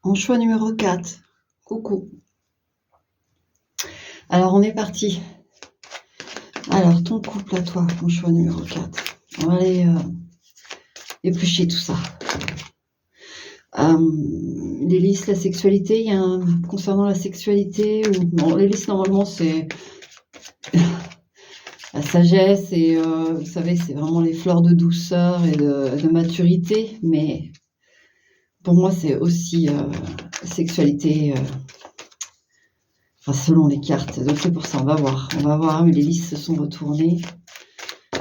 Mon choix numéro 4. Coucou. Alors, on est parti. Alors, ton couple à toi, mon choix numéro 4. On va aller éplucher tout ça. L'hélice, la sexualité, il y a concernant la sexualité, l'hélice, normalement, c'est la sagesse et, vous savez, c'est vraiment les fleurs de douceur et de maturité, mais pour moi, c'est aussi sexualité, selon les cartes. Donc, c'est pour ça, on va voir, mais les listes se sont retournées.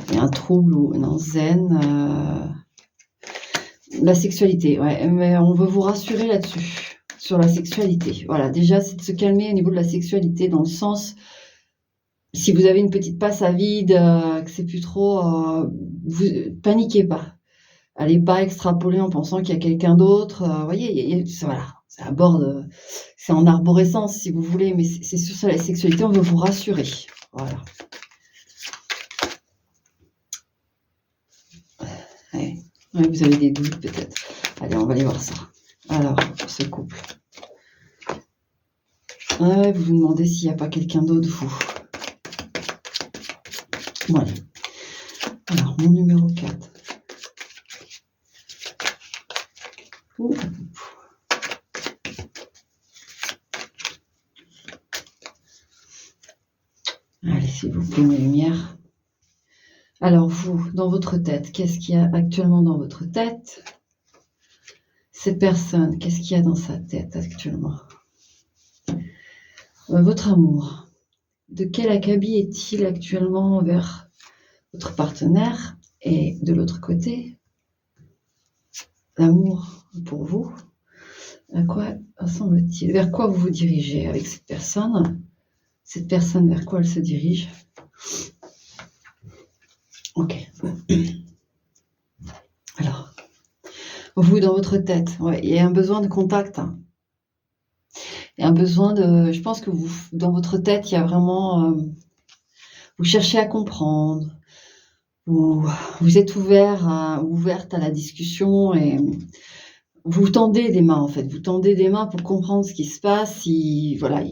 Il y a un trouble ou un zen. La sexualité, ouais, mais on veut vous rassurer là-dessus, sur la sexualité. Voilà, déjà, c'est de se calmer au niveau de la sexualité, dans le sens, si vous avez une petite passe à vide, que c'est plus trop, vous paniquez pas. Allez pas extrapoler en pensant qu'il y a quelqu'un d'autre. Vous voyez, voilà, ça aborde, c'est en arborescence si vous voulez, mais c'est sur ça la sexualité, on veut vous rassurer. Voilà. Ouais, vous avez des doutes peut-être. Allez, on va aller voir ça. Alors, ce couple. Ouais, vous vous demandez s'il n'y a pas quelqu'un d'autre, vous. Voilà. Alors, mon numéro 4. Allez, s'il vous plaît, mes lumières. Alors, vous, dans votre tête, qu'est-ce qu'il y a actuellement dans votre tête? Cette personne, qu'est-ce qu'il y a dans sa tête actuellement? Votre amour, de quel acabit est-il actuellement envers votre partenaire? Et de l'autre côté, l'amour pour vous, à quoi ressemble-t-il? Vers quoi vous vous dirigez avec cette personne? Cette personne, vers quoi elle se dirige? Ok. Alors, vous, dans votre tête, ouais, il y a un besoin de contact. Il y a un besoin de... Je pense que vous, dans votre tête, il y a vraiment... vous cherchez à comprendre. Vous êtes ouverte à la discussion et vous tendez des mains, en fait. Vous tendez des mains pour comprendre ce qui se passe. Voilà.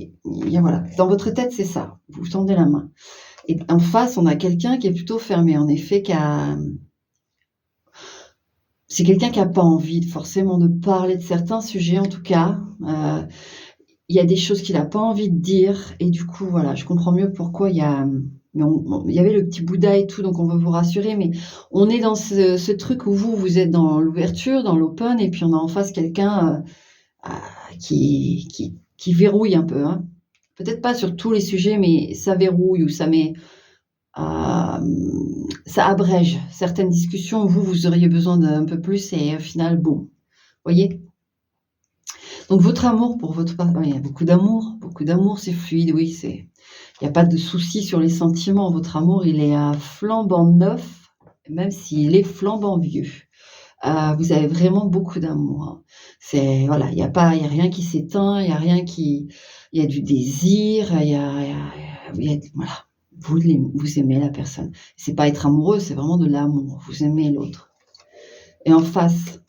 Dans votre tête, c'est ça. Vous tendez la main. Et en face, on a quelqu'un qui est plutôt fermé, en effet, c'est quelqu'un qui n'a pas envie forcément de parler de certains sujets, en tout cas. Il y a des choses qu'il n'a pas envie de dire. Et du coup, voilà, je comprends mieux pourquoi il y a... il y avait le petit Bouddha et tout, donc on veut vous rassurer, mais on est dans ce truc où vous êtes dans l'ouverture, dans l'open, et puis on a en face quelqu'un qui verrouille un peu. Hein. Peut-être pas sur tous les sujets, mais ça verrouille ou ça met... ça abrège certaines discussions où vous auriez besoin d'un peu plus, et au final, bon, voyez. Donc votre amour pour votre partenaire, il y a beaucoup d'amour, c'est fluide, oui, il n'y a pas de souci sur les sentiments. Votre amour, il est flambant neuf, même s'il est flambant vieux. Vous avez vraiment beaucoup d'amour. Hein. Voilà, il y a rien qui s'éteint, il y a du désir, voilà. Vous aimez la personne. C'est pas être amoureux, c'est vraiment de l'amour. Vous aimez l'autre. Et en face,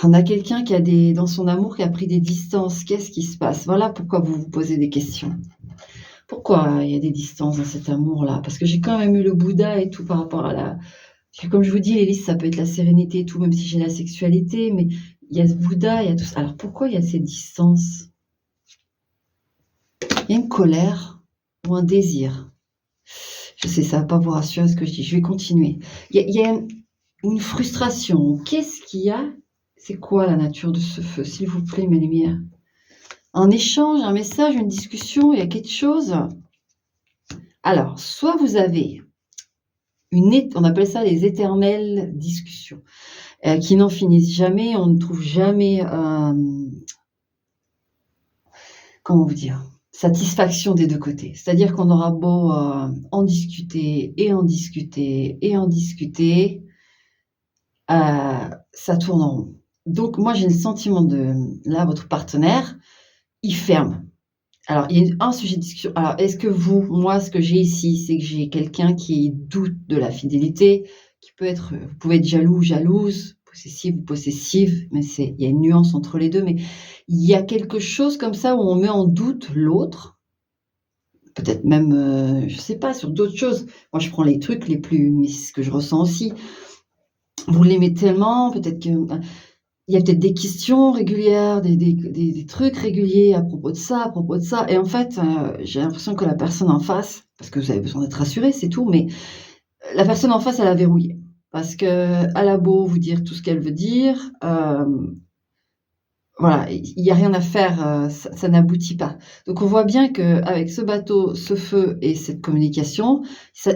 on a quelqu'un qui dans son amour, qui a pris des distances. Qu'est-ce qui se passe? Voilà pourquoi vous vous posez des questions. Pourquoi il y a des distances dans cet amour-là? Parce que j'ai quand même eu le Bouddha et tout par rapport à comme je vous dis, l'hélice, ça peut être la sérénité et tout, même si j'ai la sexualité, mais il y a ce Bouddha, il y a tout ça. Alors pourquoi il y a ces distances? Il y a une colère ou un désir. Je sais, ça ne va pas vous rassurer ce que je dis. Je vais continuer. Il y a une frustration. Qu'est-ce qu'il y a? C'est quoi la nature de ce feu, s'il vous plaît, mes lumières? Un échange, un message, une discussion, il y a quelque chose. Alors, soit vous avez on appelle ça les éternelles discussions, qui n'en finissent jamais, on ne trouve jamais, comment vous dire, satisfaction des deux côtés. C'est-à-dire qu'on aura beau en discuter et en discuter et en discuter, ça tourne en rond. Donc moi j'ai le sentiment là, votre partenaire, il ferme. Alors il y a un sujet de discussion. Alors est-ce que moi ce que j'ai ici, c'est que j'ai quelqu'un qui doute de la fidélité, vous pouvez être jaloux, jalouse, possessif ou possessive, mais il y a une nuance entre les deux, mais il y a quelque chose comme ça où on met en doute l'autre, peut-être même, je sais pas, sur d'autres choses. Moi, je prends les trucs les plus mais c'est ce que je ressens aussi. Vous l'aimez tellement, peut-être que, il y a peut-être des questions régulières, des trucs réguliers à propos de ça, à propos de ça et en fait, j'ai l'impression que la personne en face parce que vous avez besoin d'être rassuré, c'est tout, mais la personne en face, elle a verrouillé. Parce qu'elle a beau vous dire tout ce qu'elle veut dire, voilà, il y a rien à faire, ça n'aboutit pas. Donc on voit bien qu'avec ce bateau, ce feu et cette communication,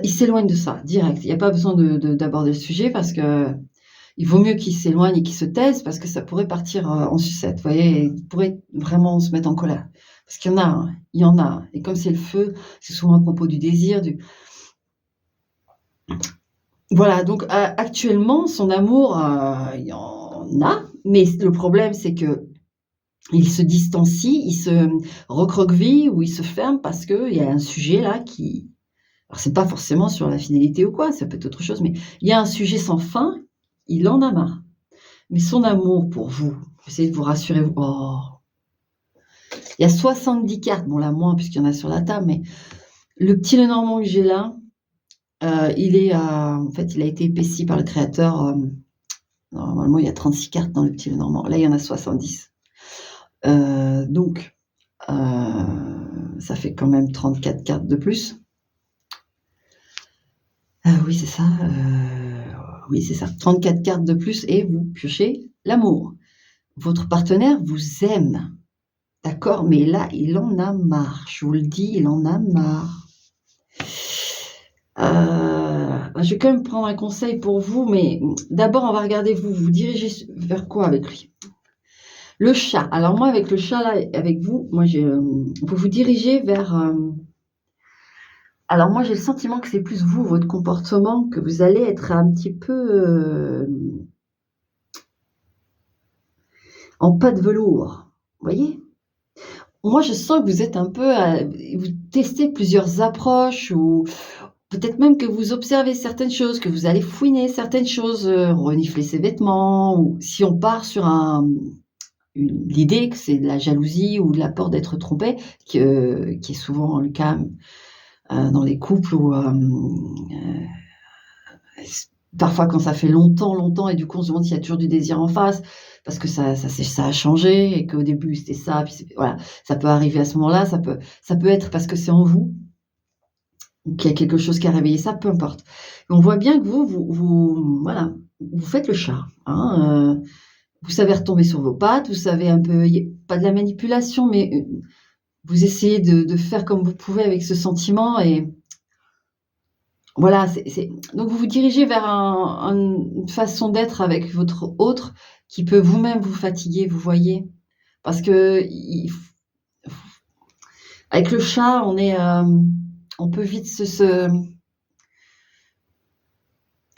il s'éloigne de ça, direct. Il y a pas besoin d'aborder le sujet parce qu'il vaut mieux qu'il s'éloigne et qu'il se taise parce que ça pourrait partir, en sucette, vous voyez? Il pourrait vraiment se mettre en colère. Parce qu'il y en a, hein, il y en a et comme c'est le feu, c'est souvent à propos du désir, du voilà, donc actuellement, son amour, il y en a, mais le problème, c'est qu'il se distancie, il se recroqueville ou il se ferme parce qu'il y a un sujet là qui alors c'est pas forcément sur la fidélité ou quoi, ça peut être autre chose, mais il y a un sujet sans fin, il en a marre. Mais son amour pour vous, essayez de vous rassurer, oh, il y a 70 cartes, bon là moins puisqu'il y en a sur la table, mais le petit Lenormand que j'ai là, il est, en fait, il a été épaissi par le créateur, normalement, il y a 36 cartes dans le petit Lenormand. Là, il y en a 70. Donc, ça fait quand même 34 cartes de plus. Oui, c'est ça. Oui, c'est ça. 34 cartes de plus et vous piochez l'amour. Votre partenaire vous aime, d'accord, mais là, il en a marre. Je vous le dis, il en a marre. Je vais quand même prendre un conseil pour vous, mais d'abord, on va regarder vous dirigez vers quoi avec lui? Le chat. Alors moi, avec le chat là, avec vous, moi vous vous dirigez vers. Alors moi, j'ai le sentiment que c'est plus vous, votre comportement, que vous allez être un petit peu en pas de velours. Vous voyez? Moi, je sens que vous êtes un peu, vous testez plusieurs approches ou peut-être même que vous observez certaines choses, que vous allez fouiner certaines choses, renifler ses vêtements ou si on part sur l'idée que c'est de la jalousie ou de la peur d'être trompé, qui est souvent le cas, dans les couples où, parfois quand ça fait longtemps et du coup on se demande s'il y a toujours du désir en face, parce que ça a changé et qu'au début c'était ça, puis voilà, ça peut arriver à ce moment-là, ça peut être parce que c'est en vous, ou qu'il y a quelque chose qui a réveillé ça, peu importe. Et on voit bien que vous voilà, vous faites le chat, hein, vous savez retomber sur vos pattes, vous savez un peu pas de la manipulation, mais, vous essayez de faire comme vous pouvez avec ce sentiment et voilà, c'est donc vous vous dirigez vers une façon d'être avec votre autre qui peut vous-même vous fatiguer, vous voyez? Parce qu'il f avec le chat, on peut vite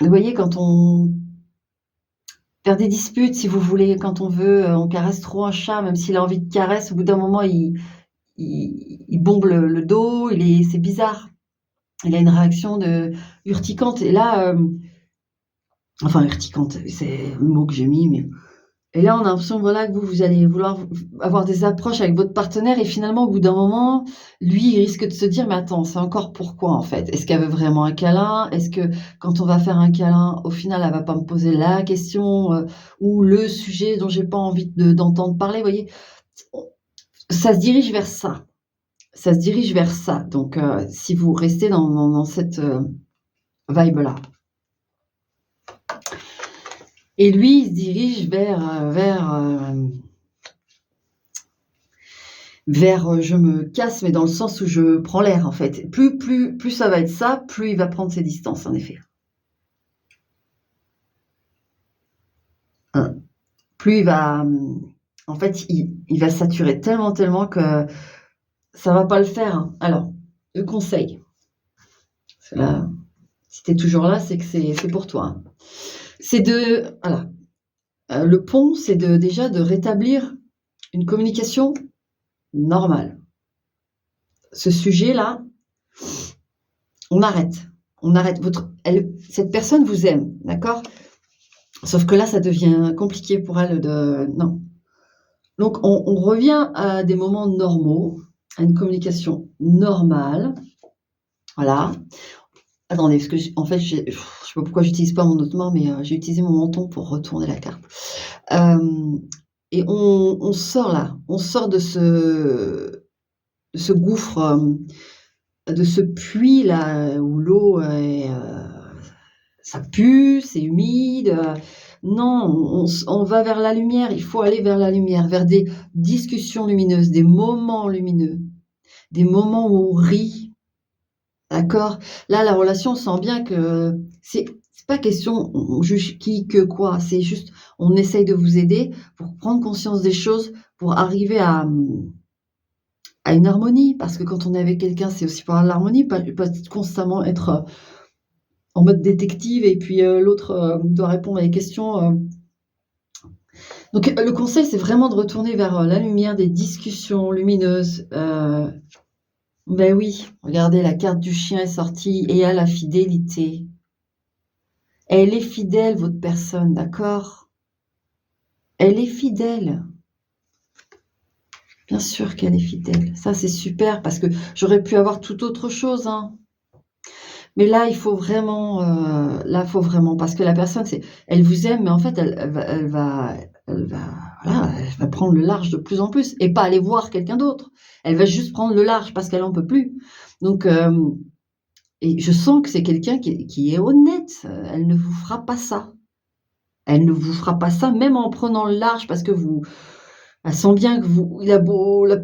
vous voyez, quand on perd des disputes, si vous voulez, quand on veut, on caresse trop un chat, même s'il a envie de caresse, au bout d'un moment, il bombe le dos, c'est bizarre. Il a une réaction urticante et là, enfin urticante, c'est le mot que j'ai mis, mais et là, on a l'impression, voilà, que vous allez vouloir avoir des approches avec votre partenaire et finalement, au bout d'un moment, lui, il risque de se dire: «Mais attends, c'est encore pourquoi, en fait? Est-ce qu'elle veut vraiment un câlin? Est-ce que quand on va faire un câlin, au final, elle va pas me poser la question, ou le sujet dont j'ai pas envie d'entendre parler?» Vous voyez? On Ça se dirige vers ça. Ça se dirige vers ça. Donc, si vous restez dans cette, vibe-là. Et lui, il se dirige vers, je me casse, mais dans le sens où je prends l'air, en fait. Plus ça va être ça, plus il va prendre ses distances, en effet. Hein. Plus il va, en fait, il va saturer tellement que ça va pas le faire, hein. Alors, le conseil, parce que là, si tu es toujours là, c'est que c'est pour toi, hein. C'est voilà, le pont, c'est déjà de rétablir une communication normale. Ce sujet-là, on arrête. On arrête. Cette personne vous aime, d'accord? Sauf que là, ça devient compliqué pour elle de non. Donc on revient à des moments normaux, à une communication normale, voilà. Attendez, parce que en fait, je sais pas pourquoi j'utilise pas mon autre main, mais j'ai utilisé mon menton pour retourner la carte. Hem et on sort là, on sort de ce gouffre, de ce puits là, où l'eau est, ça pue, c'est humide, non, on va vers la lumière, il faut aller vers la lumière, vers des discussions lumineuses, des moments lumineux, des moments où on rit, d'accord? Là, la relation, on sent bien que c'est pas question, on juge qui, que, quoi, c'est juste, on essaye de vous aider pour prendre conscience des choses, pour arriver à une harmonie. Parce que quand on est avec quelqu'un, c'est aussi pour avoir l'harmonie, pas constamment être, en mode détective et puis, l'autre, doit répondre à des questions, donc le conseil, c'est vraiment de retourner vers, la lumière, des discussions lumineuses, beh, oui, regardez, la carte du chien est sortie et il y a la fidélité. Elle est fidèle, votre personne, d'accord? Elle est fidèle. Bien sûr qu'elle est fidèle. Ça, c'est super parce que j'aurais pu avoir tout autre chose, hein. Mais là, il faut vraiment, là, faut vraiment parce que la personne, elle vous aime, mais en fait, elle va voilà, elle va prendre le large de plus en plus et pas aller voir quelqu'un d'autre. Elle va juste prendre le large parce qu'elle en peut plus. Donc, et je sens que c'est quelqu'un qui est honnête, elle ne vous fera pas ça. Elle ne vous fera pas ça, même en prenant le large parce que vous elle sent bien que vous il a beau la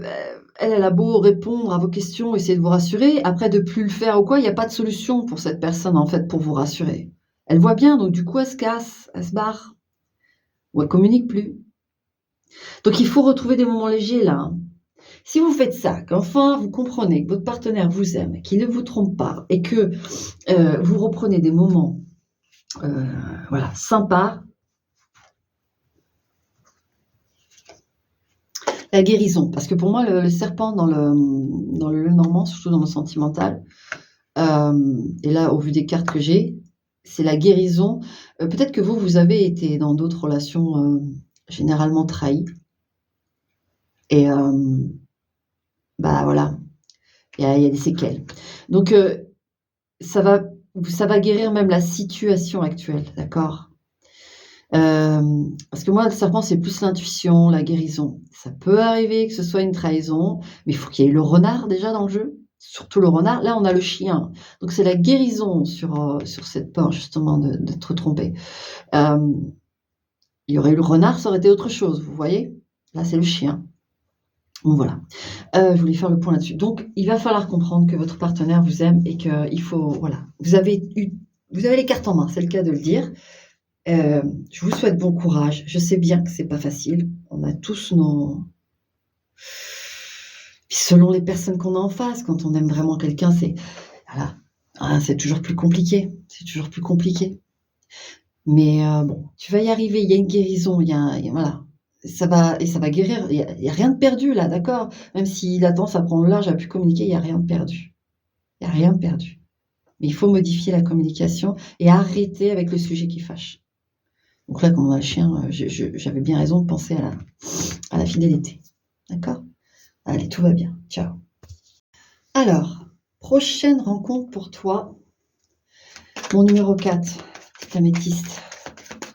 elle a beau répondre à vos questions, essayer de vous rassurer, après de plus le faire ou quoi, il y a pas de solution pour cette personne, en fait, pour vous rassurer. Elle voit bien, donc du coup, elle se casse, elle se barre ou elle communique plus. Donc il faut retrouver des moments légers là, hein. Si vous faites ça, qu'enfin vous comprenez que votre partenaire vous aime, qu'il ne vous trompe pas et que, vous reprenez des moments, heu, voilà, sympas, la guérison. Parce que pour moi, le serpent dans le Lenormand, surtout dans le sentimental, et là, au vu des cartes que j'ai, c'est la guérison. Peut-être que vous, vous avez été dans d'autres relations, généralement trahies et bah, voilà, il y a des séquelles. Donc ça va ça va guérir même la situation actuelle, d'accord? Parce que moi, le serpent, c'est plus l'intuition, la guérison. Ça peut arriver que ce soit une trahison, mais il faut qu'il y ait le renard déjà dans le jeu, surtout le renard. Là, on a le chien, donc c'est la guérison sur cette peur justement de d'être trompé. Hem, il y aurait eu le renard, ça aurait été autre chose, vous voyez? Là, c'est le chien. Donc voilà, je voulais faire le point là-dessus. Donc il va falloir comprendre que votre partenaire vous aime et qu'il faut voilà, vous avez les cartes en main, c'est le cas de le dire. Je vous souhaite bon courage. Je sais bien que c'est pas facile. On a tous nos puis selon les personnes qu'on a en face, quand on aime vraiment quelqu'un, c'est voilà, c'est toujours plus compliqué. C'est toujours plus compliqué. Mais bon, tu vas y arriver. Il y a une guérison, il y a voilà, ça va guérir. Il y a rien de perdu là, d'accord? Même s'il a tendance à prendre le large, à plus communiquer, il y a rien de perdu. Il y a rien de perdu. Mais il faut modifier la communication et arrêter avec le sujet qui fâche. Donc là, quand on a le chien, j'avais bien raison de penser à la fidélité. D'accord? Allez, tout va bien. Ciao. Alors, prochaine rencontre pour toi, mon numéro 4, petite améthyste.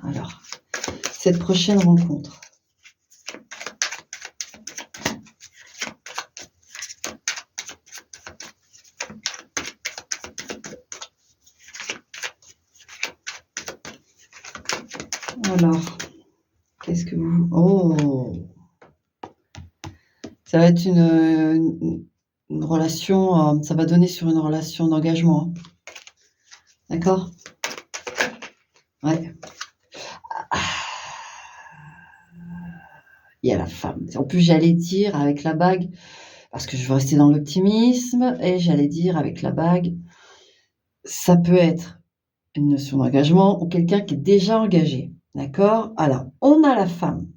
Alors, cette prochaine rencontre. Alors, qu'est-ce que vous... Oh! Ça va être une relation, ça va donner sur une relation d'engagement. D'accord? Ouais. Il y a la femme. En plus, j'allais dire avec la bague, parce que je veux rester dans l'optimisme, et j'allais dire avec la bague, ça peut être une notion d'engagement ou quelqu'un qui est déjà engagé. D'accord? Alors, on a la femme.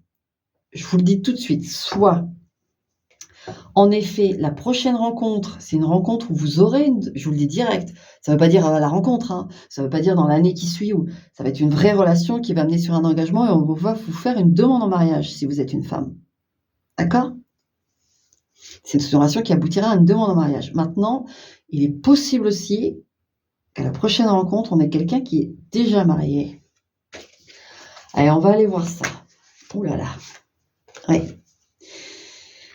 Je vous le dis tout de suite, soit En effet, la prochaine rencontre, c'est une rencontre où vous aurez je vous le dis direct, ça ne veut pas dire, la rencontre, hein, ça ne veut pas dire dans l'année qui suit ou ça va être une vraie relation qui va mener sur un engagement et on va vous faire une demande en mariage si vous êtes une femme. D'accord? C'est une relation qui aboutira à une demande en mariage. Maintenant, il est possible aussi qu'à la prochaine rencontre, on ait quelqu'un qui est déjà marié. Allez, on va aller voir ça. Ouh là là. Ouais.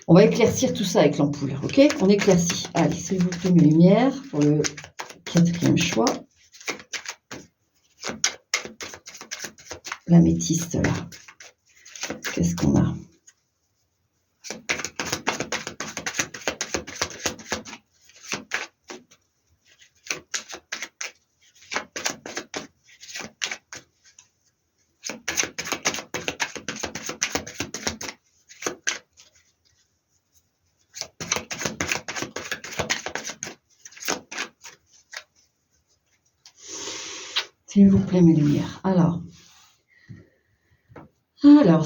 On va éclaircir tout ça avec l'ampoule, ok? On éclaircit. Allez, s'il vous plaît, mes lumières pour le 4e choix. L'améthyste, là. Qu'est-ce qu'on a? S'il vous plaît, mes lumières. Alors,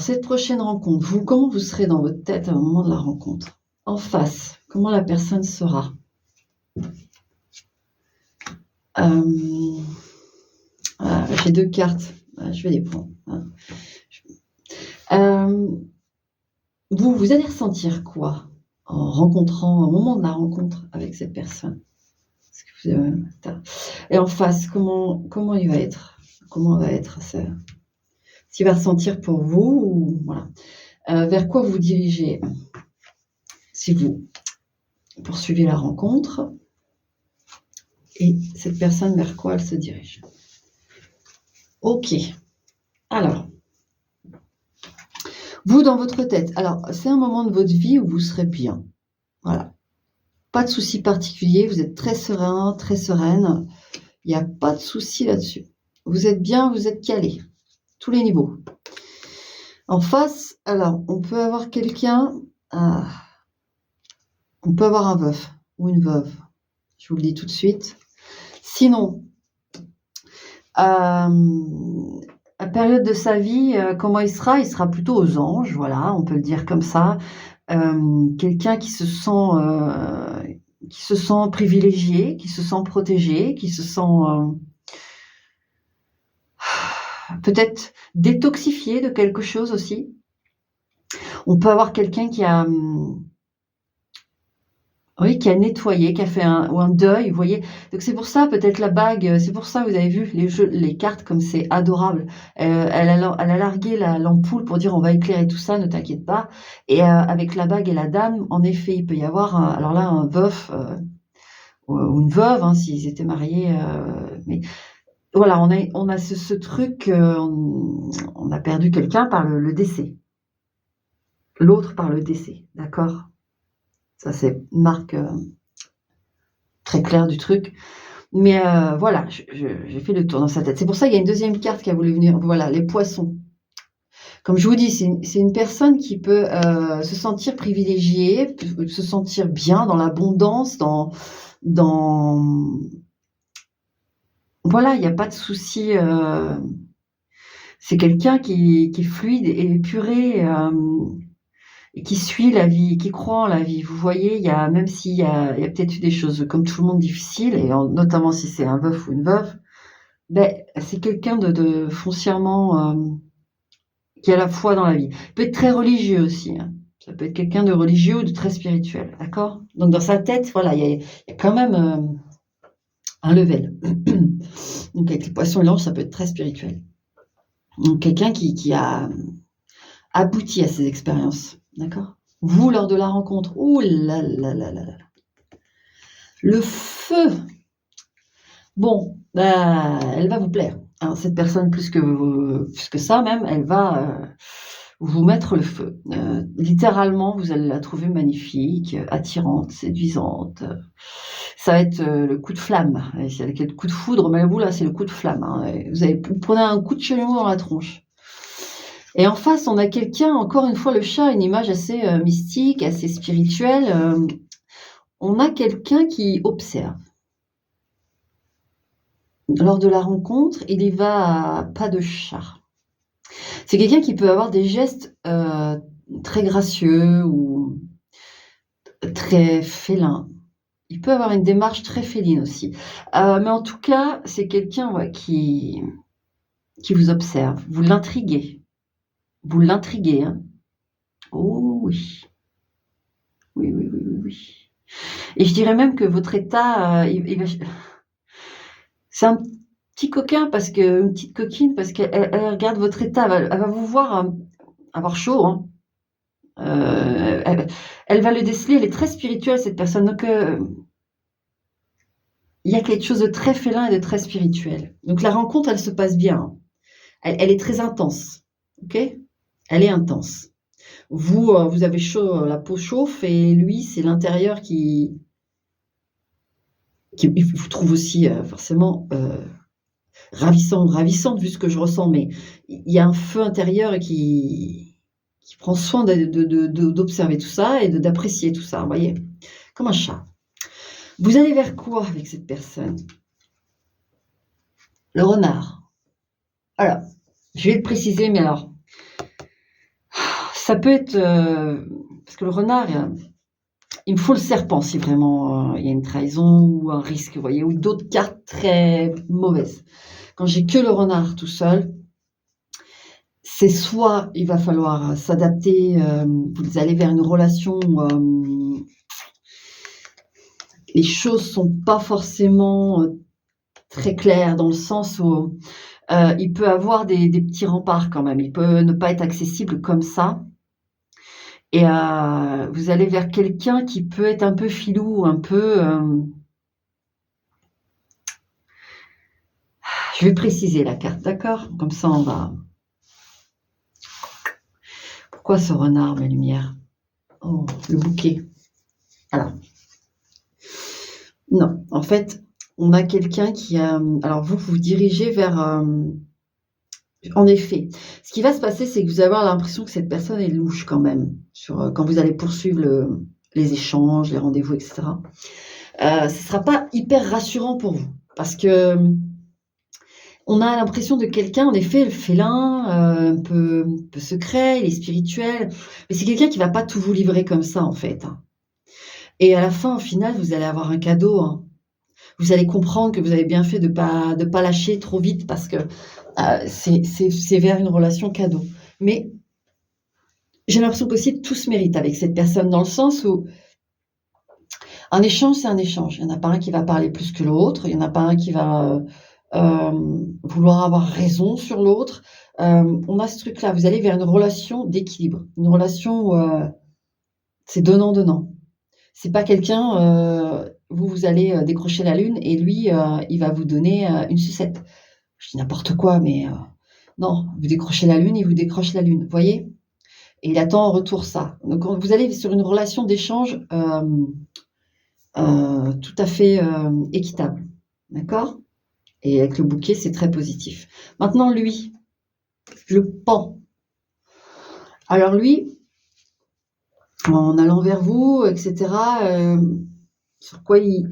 cette prochaine rencontre, comment vous serez dans votre tête au moment de la rencontre? En face, comment la personne sera? J'ai 2 cartes. Je vais les prendre. Vous allez ressentir quoi en rencontrant, au moment de la rencontre avec cette personne? Et en face, comment il va être? Comment va être ça? S'il va ressentir pour vous, ou voilà. Vers quoi vous dirigez si vous poursuivez la rencontre et cette personne, vers quoi elle se dirige? Ok. Alors, vous dans votre tête, alors c'est un moment de votre vie où vous serez bien. Voilà. Pas de souci particulier, vous êtes très serein, très sereine. Il n'y a pas de souci là-dessus. Vous êtes bien, vous êtes calé. Tous les niveaux. En face, alors, on peut avoir quelqu'un, on peut avoir un veuf ou une veuve. Je vous le dis tout de suite. Sinon, à période de sa vie, comment il sera? Il sera plutôt aux anges, voilà, on peut le dire comme ça. Quelqu'un qui se sent privilégié, qui se sent protégé, qui se sent peut-être détoxifié de quelque chose aussi. On peut avoir quelqu'un qui a nettoyé, qui a fait un deuil, vous voyez. Donc c'est pour ça peut-être la bague, c'est pour ça vous avez vu les cartes comme c'est adorable. Elle a largué l'ampoule pour dire on va éclairer tout ça, ne t'inquiète pas. Et avec la bague et la dame, en effet, il peut y avoir alors là un veuf ou une veuve, hein, s'ils étaient mariés. Mais voilà, on a ce truc, on a perdu quelqu'un par le décès. L'autre par le décès, d'accord? Ça, c'est une marque très claire du truc. Mais voilà, j'ai fait le tour dans sa tête. C'est pour ça qu'il y a une deuxième carte qui a voulu venir. Voilà, les poissons. Comme je vous dis, c'est une personne qui peut se sentir privilégiée, se sentir bien dans l'abondance, dans... Voilà, il n'y a pas de souci. C'est quelqu'un qui est fluide et épuré. Et qui suit la vie, qui croit en la vie. Vous voyez, même s'il y a peut-être eu des choses comme tout le monde difficiles, et notamment si c'est un veuf ou une veuve, ben, c'est quelqu'un de foncièrement qui a la foi dans la vie. Il peut être très religieux aussi. Hein. Ça peut être quelqu'un de religieux ou de très spirituel, d'accord? Donc dans sa tête, voilà, il y a quand même un level. Donc avec les poissons et l'ange, ça peut être très spirituel. Donc quelqu'un qui a abouti à ses expériences. D'accord? Vous, lors de la rencontre, ouh là là là là là. Le feu. Bon, bah, elle va vous plaire. Hein, cette personne, plus que ça même, elle va vous mettre le feu. Littéralement, vous allez la trouver magnifique, attirante, séduisante. Ça va être le coup de flamme. Il y a le coup de foudre, mais vous, là, c'est le coup de flamme. Hein. Vous prenez un coup de chalumeau dans la tronche. Et en face, on a quelqu'un, encore une fois, le chat, une image assez mystique, assez spirituelle. On a quelqu'un qui observe. Lors de la rencontre, il y va à pas de chat. C'est quelqu'un qui peut avoir des gestes très gracieux ou très félin. Il peut avoir une démarche très féline aussi. Mais en tout cas, c'est quelqu'un, ouais, qui vous observe. Vous l'intriguez. Vous l'intriguez, hein. Oh oui. Oui, oui, oui, oui, oui. Et je dirais même que votre état, il va c'est un petit coquin parce que une petite coquine parce qu'elle regarde votre état, elle va vous voir, avoir chaud, hein. Elle va le déceler, elle est très spirituelle cette personne, donc il y a quelque chose de très félin et de très spirituel. Donc la rencontre, elle se passe bien, hein. Elle est très intense, OK? Elle est intense. Vous, vous avez chaud, la peau chauffe et lui, c'est l'intérieur qui il vous trouve aussi, forcément, ravissant ou ravissante vu ce que je ressens, mais il y a un feu intérieur qui prend soin d'observer tout ça et d'apprécier tout ça, vous voyez? Comme un chat. Vous allez vers quoi avec cette personne? Le renard. Alors, je vais le préciser, mais alors, ça peut être, parce que le renard, il me faut le serpent si vraiment, il y a une trahison ou un risque, vous voyez? Ou d'autres cartes très mauvaises. Quand j'ai que le renard tout seul, c'est soit il va falloir s'adapter, vous allez vers une relation où, les choses sont pas forcément, très claires dans le sens où, il peut avoir des petits remparts quand même. Il peut ne pas être accessible comme ça et vous allez vers quelqu'un qui peut être un peu filou, un peu, je vais préciser la carte, d'accord? Comme ça on va pourquoi ce renard, mes lumières? Oh, le bouquet. Alors, non, en fait, on a quelqu'un qui a, alors vous vous dirigez vers, en effet, ce qui va se passer, c'est que vous allez avoir l'impression que cette personne est louche quand même sur, quand vous allez poursuivre les échanges, les rendez-vous et cetera. Ce sera pas hyper rassurant pour vous parce que, on a l'impression de quelqu'un, en effet, le félin, un peu secret, il est spirituel, mais c'est quelqu'un qui va pas tout vous livrer comme ça, en fait, hein. Et à la fin, au final, vous allez avoir un cadeau, hein. Vous allez comprendre que vous avez bien fait de pas lâcher trop vite parce que, c'est vers une relation cadeau. Mais j'ai l'impression qu'aussi tout se mérite avec cette personne dans le sens où un échange, c'est un échange. Il y en a pas un qui va parler plus que l'autre, il y en a pas un qui va, vouloir avoir raison sur l'autre. On a ce truc-là, vous allez vers une relation d'équilibre, une relation où, c'est donnant-donnant. C'est pas quelqu'un, vous allez, décrocher la lune et lui, il va vous donner, une sucette. Je dis n'importe quoi, mais, non, vous décrochez la lune, il vous décroche la lune, vous voyez? Et il attend en retour ça. Donc on vous allez sur une relation d'échange, tout à fait, équitable, d'accord? Et avec le bouquet, c'est très positif. Maintenant lui, le pan. Alors lui, en allant vers vous et cetera, sur quoi lui,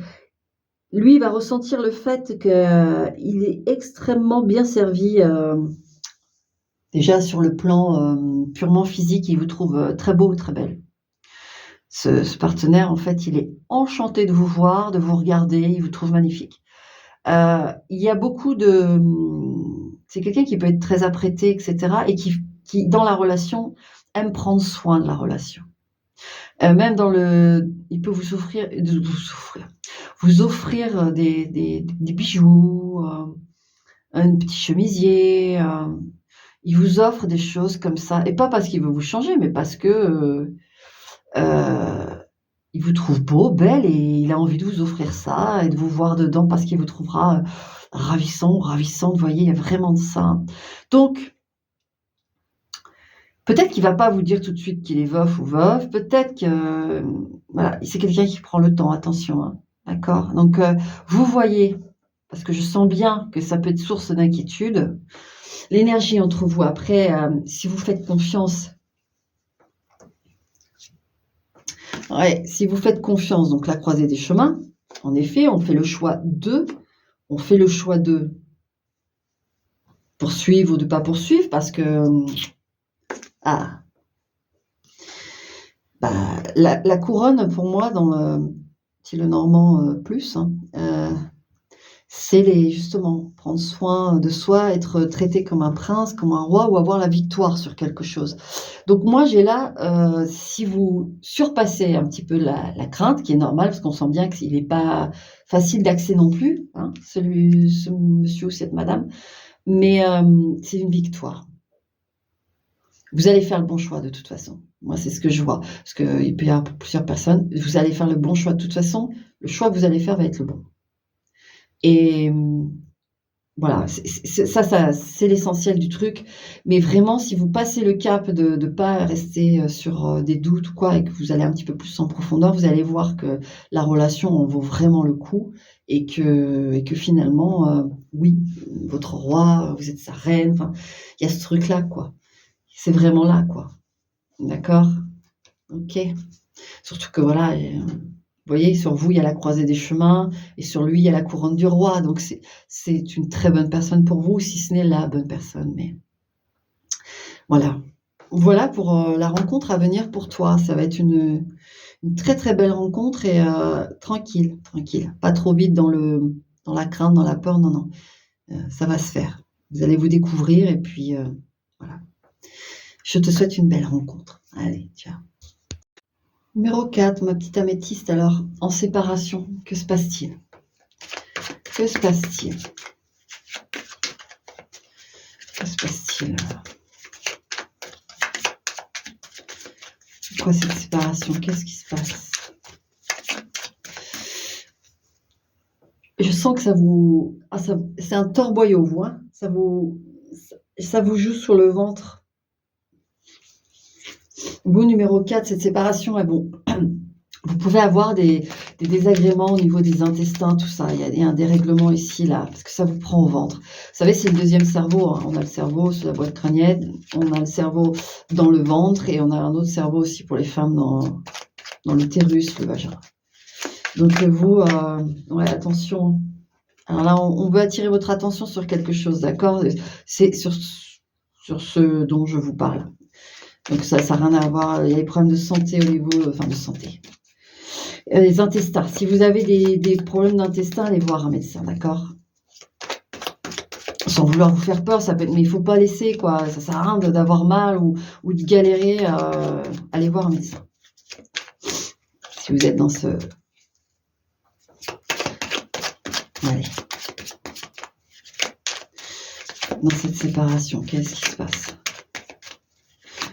il va ressentir le fait qu'il est extrêmement bien servi, déjà sur le plan, purement physique, il vous trouve, très beau, très belle. Ce partenaire, en fait, il est enchanté de vous voir, de vous regarder, il vous trouve magnifique. Il y a beaucoup de, c'est quelqu'un qui peut être très apprêté et cetera et qui dans la relation, aime prendre soin de la relation. Même dans le il peut vous offrir des bijoux, un petit chemisier, il vous offre des choses comme ça et pas parce qu'il veut vous changer, mais parce que, il vous trouve beau, belle et il a envie de vous offrir ça et de vous voir dedans parce qu'il vous trouvera, ravissant ou ravissante, vous voyez? Il y a vraiment de ça. Donc peut-être qu'il va pas vous dire tout de suite qu'il est veuf ou veuve, peut-être que, voilà, c'est quelqu'un qui prend le temps, attention, hein, d'accord? Donc, vous voyez, parce que je sens bien que ça peut être source d'inquiétude, l'énergie entre vous. Après, si vous faites confiance, ouais, si vous faites confiance, donc la croisée des chemins, en effet, on fait le choix de poursuivre ou de pas poursuivre parce que, ah, Bah, la couronne pour moi dans c'est le normand, plus, hein, c'est justement prendre soin de soi, être traité comme un prince, comme un roi ou avoir la victoire sur quelque chose. Donc moi j'ai là, si vous surpassez un petit peu la crainte qui est normale parce qu'on sent bien qu'il est pas facile d'accès non plus, hein, ce monsieur ou cette madame, mais c'est une victoire. Vous allez faire le bon choix de toute façon. Moi, c'est ce que je vois, parce qu'il peut y avoir plusieurs personnes. Vous allez faire le bon choix de toute façon. Le choix que vous allez faire va être le bon. Et voilà, ça, c'est l'essentiel du truc. Mais vraiment, si vous passez le cap de ne pas rester sur des doutes ou quoi, et que vous allez un petit peu plus en profondeur, vous allez voir que la relation en vaut vraiment le coup et que finalement, oui, votre roi, vous êtes sa reine. Enfin, il y a ce truc-là, quoi. C'est vraiment là, quoi. D'accord? OK. Surtout que voilà, vous voyez, sur vous, il y a la croisée des chemins et sur lui, il y a la couronne du roi. Donc c'est une très bonne personne pour vous, si ce n'est la bonne personne. Mais voilà. Voilà pour, la rencontre à venir pour toi. Ça va être une très, très belle rencontre et tranquille, tranquille. Pas trop vite dans la crainte, dans la peur, non, non. Ça va se faire. Vous allez vous découvrir et puis, voilà. Je te souhaite une belle rencontre. Allez, ciao. Numéro 4, ma petite améthyste, alors, en séparation, que se passe-t-il? Que se passe-t-il? Que se passe-t-il? C'est quoi cette séparation? Qu'est-ce qui se passe? Je sens que ça vous... Ah, c'est un torboyau, vous, hein? Ça vous joue sur le ventre. Vous, numéro 4, cette séparation, bon, vous pouvez avoir des désagréments au niveau des intestins, tout ça. Il y a un dérèglement ici, là, parce que ça vous prend au ventre. Vous savez, c'est le deuxième cerveau, hein. On a le cerveau sur la boîte crânienne, on a le cerveau dans le ventre et on a un autre cerveau aussi pour les femmes dans l'utérus, le vagin. Donc vous, ouais, attention. Alors là, on veut attirer votre attention sur quelque chose, d'accord? C'est sur ce dont je vous parle. Donc ça n'a rien à voir. Il y a des problèmes de santé au niveau, enfin de santé. Les intestins. Si vous avez des problèmes d'intestin, allez voir un médecin, d'accord? Sans vouloir vous faire peur, ça peut être, mais il faut pas laisser, quoi. Ça sert à rien d'avoir mal ou de galérer. Allez voir un médecin. Si vous êtes dans ce... Allez. Dans cette séparation, qu'est-ce qui se passe?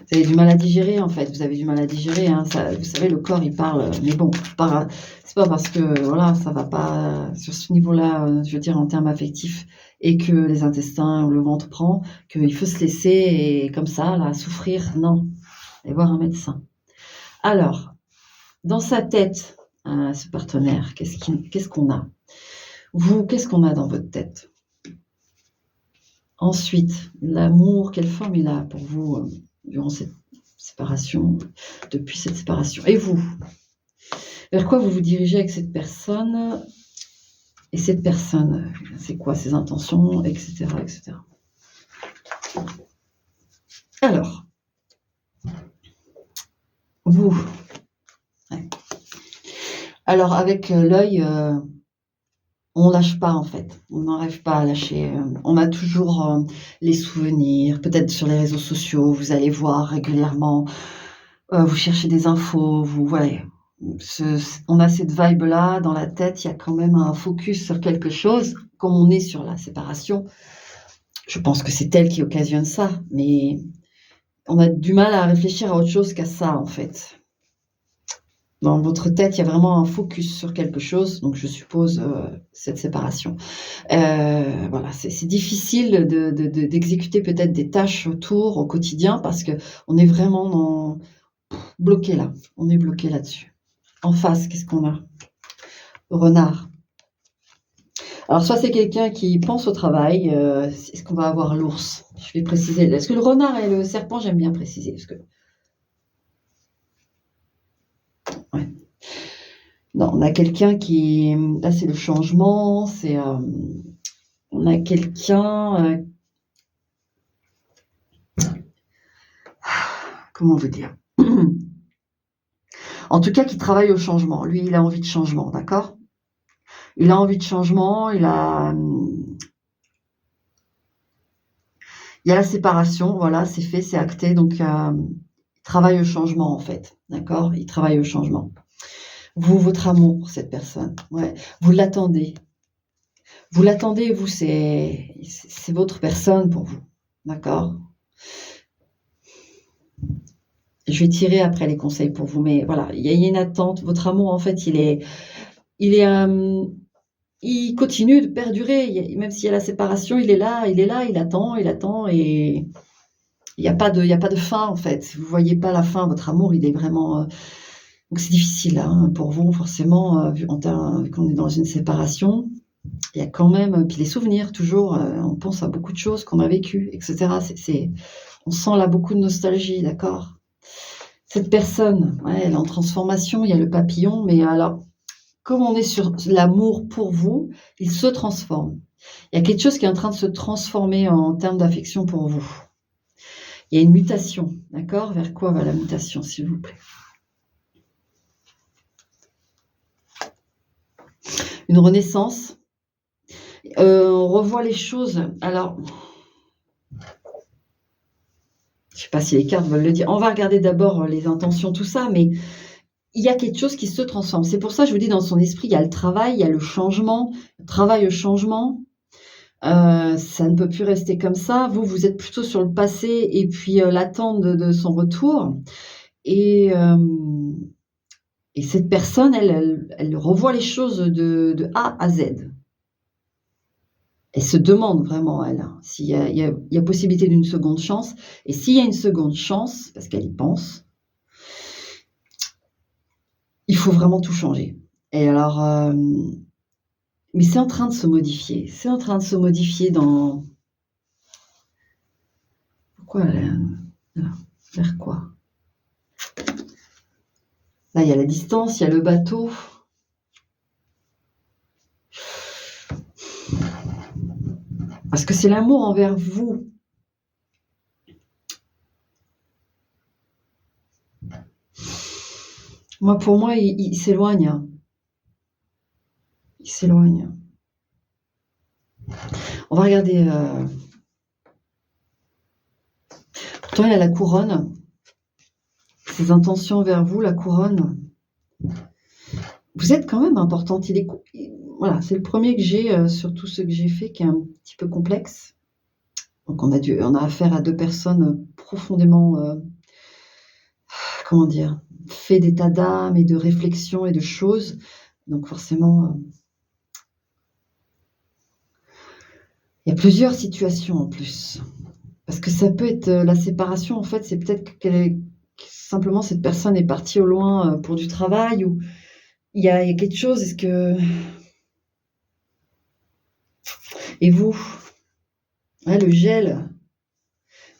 Vous avez du mal à digérer, en fait. Vous avez du mal à digérer, hein. Ça, vous savez, le corps, il parle. Mais bon, c'est pas parce que, voilà, ça va pas sur ce niveau-là, je veux dire, en termes affectifs, et que les intestins ou le ventre prend, qu'il faut se laisser, et comme ça, là, souffrir. Non. Allez voir un médecin. Alors, dans sa tête, ce partenaire, qu'est-ce qu'on a? Vous, qu'est-ce qu'on a dans votre tête? Ensuite, l'amour, quelle forme il a pour vous durant cette séparation, depuis cette séparation? Et vous? Vers quoi vous vous dirigez avec cette personne? Et cette personne, c'est quoi ses intentions, etc., etc. Alors, vous. Ouais. Alors, avec l'œil, on lâche pas en fait. On n'arrive pas à lâcher. On a toujours les souvenirs. Peut-être sur les réseaux sociaux, vous allez voir régulièrement. Vous cherchez des infos. Vous voyez. On a cette vibe-là dans la tête. Il y a quand même un focus sur quelque chose. Comme on est sur la séparation, je pense que c'est elle qui occasionne ça. Mais on a du mal à réfléchir à autre chose qu'à ça en fait. Dans votre tête, il y a vraiment un focus sur quelque chose, donc je suppose cette séparation. Voilà, c'est difficile d'exécuter peut-être des tâches autour au quotidien parce qu'on est vraiment bloqué là. On est bloqué là-dessus. En face, qu'est-ce qu'on a? Le renard. Alors soit c'est quelqu'un qui pense au travail. Est-ce qu'on va avoir l'ours? Je vais préciser. Est-ce que le renard et le serpent, j'aime bien préciser parce que... Ouais. Non, on a quelqu'un qui... Là, c'est le changement, on a quelqu'un... comment vous dire? En tout cas, qui travaille au changement. Lui, il a envie de changement, d'accord? Il a envie de changement, il y a la séparation, voilà, c'est fait, c'est acté, donc il travaille au changement, en fait, d'accord? Il travaille au changement. Vous, votre amour pour cette personne, ouais, vous l'attendez. Vous l'attendez, vous, c'est votre personne pour vous, d'accord? Je vais tirer après les conseils pour vous, mais voilà, il y a une attente. Votre amour, en fait, il est, il continue de perdurer. Même s'il y a la séparation, il attend et il y a pas de fin, en fait. Vous voyez pas la fin. Votre amour, il est vraiment, donc c'est difficile, hein, pour vous, forcément, vu qu'on est dans une séparation. Il y a quand même, puis les souvenirs, toujours, on pense à beaucoup de choses qu'on a vécues, et cetera. On sent là beaucoup de nostalgie, d'accord? Cette personne, ouais, elle est en transformation, il y a le papillon, mais alors, comme on est sur l'amour pour vous, il se transforme. Il y a quelque chose qui est en train de se transformer en termes d'affection pour vous. Il y a une mutation, d'accord? Vers quoi va la mutation, s'il vous plaît? Une renaissance. On revoit les choses. Alors, je ne sais pas si les cartes veulent le dire. On va regarder d'abord les intentions, tout ça, mais il y a quelque chose qui se transforme. C'est pour ça que je vous dis, dans son esprit, il y a le travail, il y a le changement, le travail au changement. Ça ne peut plus rester comme ça. Vous êtes plutôt sur le passé et puis l'attente de son retour. Et, cette personne, elle revoit les choses de A à Z. Elle se demande vraiment, elle, hein, s'il y a possibilité d'une seconde chance. Et s'il y a une seconde chance, parce qu'elle y pense, il faut vraiment tout changer. Et alors, mais c'est en train de se modifier. C'est en train de se modifier dans... Pourquoi voilà. Vers quoi? Là, il y a la distance, il y a le bateau. Parce que c'est l'amour envers vous. Pour moi, il s'éloigne. Il s'éloigne. On va regarder. Pourtant, il y a la couronne. Ses intentions envers vous, la couronne. Vous êtes quand même importante. Voilà, c'est le premier que j'ai sur tout ce que j'ai fait qui est un petit peu complexe. Donc, on a affaire à deux personnes profondément, comment dire, fait d'état d'âme et de réflexion et de choses. Donc, forcément, il y a plusieurs situations en plus. Parce que ça peut être la séparation, en fait, c'est peut-être que simplement cette personne est partie au loin pour du travail ou il y a quelque chose. Est-ce que... Et vous, ouais, le gel,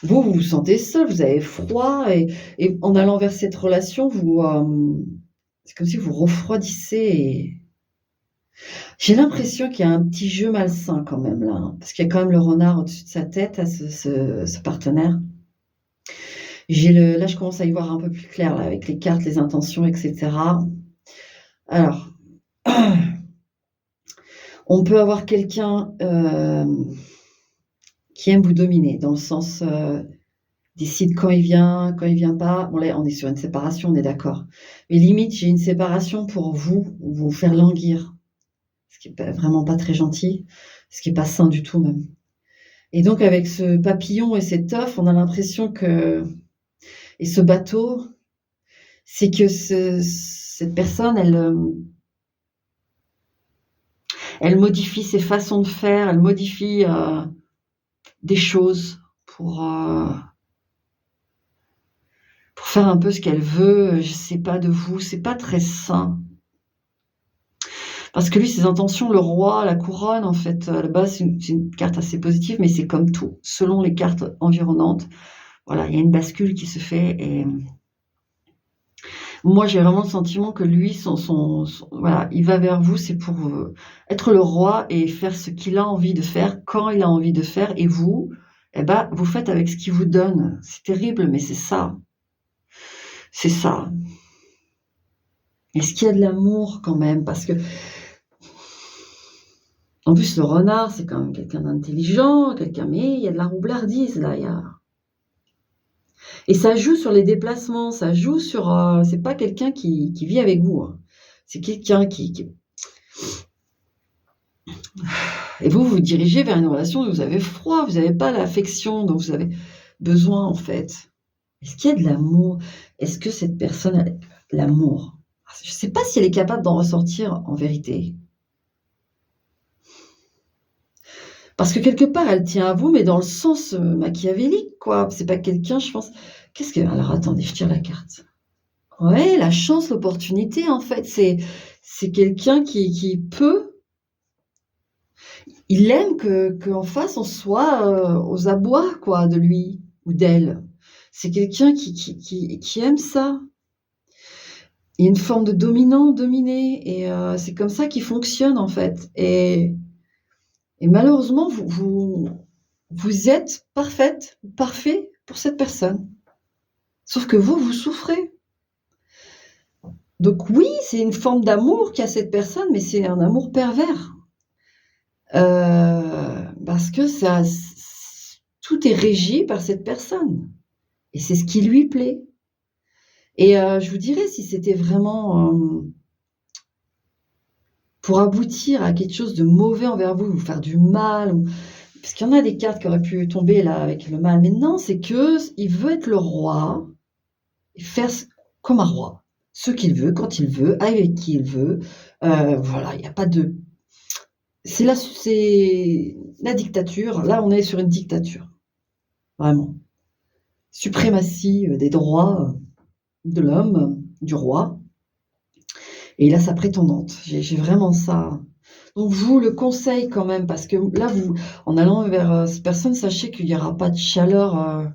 vous vous sentez seul, vous avez froid et en allant vers cette relation, c'est comme si vous refroidissez. J'ai l'impression qu'il y a un petit jeu malsain quand même là, hein, parce qu'il y a quand même le renard au-dessus de sa tête à ce partenaire. Là, je commence à y voir un peu plus clair là, avec les cartes, les intentions, etc. Alors, on peut avoir quelqu'un qui aime vous dominer, dans le sens décide quand il vient pas. Bon là, on est sur une séparation, on est d'accord. Mais limite, j'ai une séparation pour vous faire languir, ce qui est vraiment pas très gentil, ce qui est pas sain du tout même. Et donc avec ce papillon et cet œuf, on a l'impression que... Et ce bateau, c'est que cette personne, elle modifie ses façons de faire, elle modifie des choses pour faire un peu ce qu'elle veut. Je sais pas, de vous, c'est pas très sain. Parce que lui, ses intentions, le roi, la couronne, en fait, à la base, c'est une carte assez positive, mais c'est comme tout, selon les cartes environnantes. Voilà, il y a une bascule qui se fait et moi, j'ai vraiment le sentiment que lui, voilà, il va vers vous, c'est pour être le roi et faire ce qu'il a envie de faire, quand il a envie de faire. Et vous, eh ben, vous faites avec ce qu'il vous donne. C'est terrible, mais c'est ça. C'est ça. Est-ce qu'il y a de l'amour quand même? Parce que, en plus, le renard, c'est quand même quelqu'un d'intelligent, mais il y a de la roublardise là. Et ça joue sur les déplacements, ça joue sur. C'est pas quelqu'un qui vit avec vous, hein. C'est quelqu'un qui. Et vous vous dirigez vers une relation où vous avez froid, vous n'avez pas l'affection dont vous avez besoin en fait. Est-ce qu'il y a de l'amour? Est-ce que cette personne a de l'amour? Je ne sais pas si elle est capable d'en ressortir en vérité. Parce que quelque part, elle tient à vous, mais dans le sens machiavélique, quoi. C'est pas quelqu'un, je pense. Alors attendez, je tire la carte. Ouais, la chance, l'opportunité, en fait, c'est quelqu'un qui peut. Il aime qu'en face, on soit aux abois, quoi, de lui ou d'elle. C'est quelqu'un qui aime ça. Il y a une forme de dominant-dominé, et c'est comme ça qu'il fonctionne, en fait. Et malheureusement, vous êtes parfaite, parfait pour cette personne. Sauf que vous souffrez. Donc oui, c'est une forme d'amour qu'a cette personne, mais c'est un amour pervers. Parce que tout est régi par cette personne. Et c'est ce qui lui plaît. Et je vous dirais, si c'était vraiment pour aboutir à quelque chose de mauvais envers vous faire du mal, parce qu'il y en a des cartes qui auraient pu tomber là avec le mal, mais non, c'est qu'il veut être le roi, et faire comme un roi, ce qu'il veut, quand il veut, avec qui il veut. Voilà, il n'y a pas de... C'est la dictature. Là, on est sur une dictature. Vraiment. Suprématie des droits de l'homme, du roi. Et là, sa prétendante. J'ai vraiment ça. Donc, vous, le conseil quand même, parce que là, en allant vers cette personne, sachez qu'il n'y aura pas de chaleur.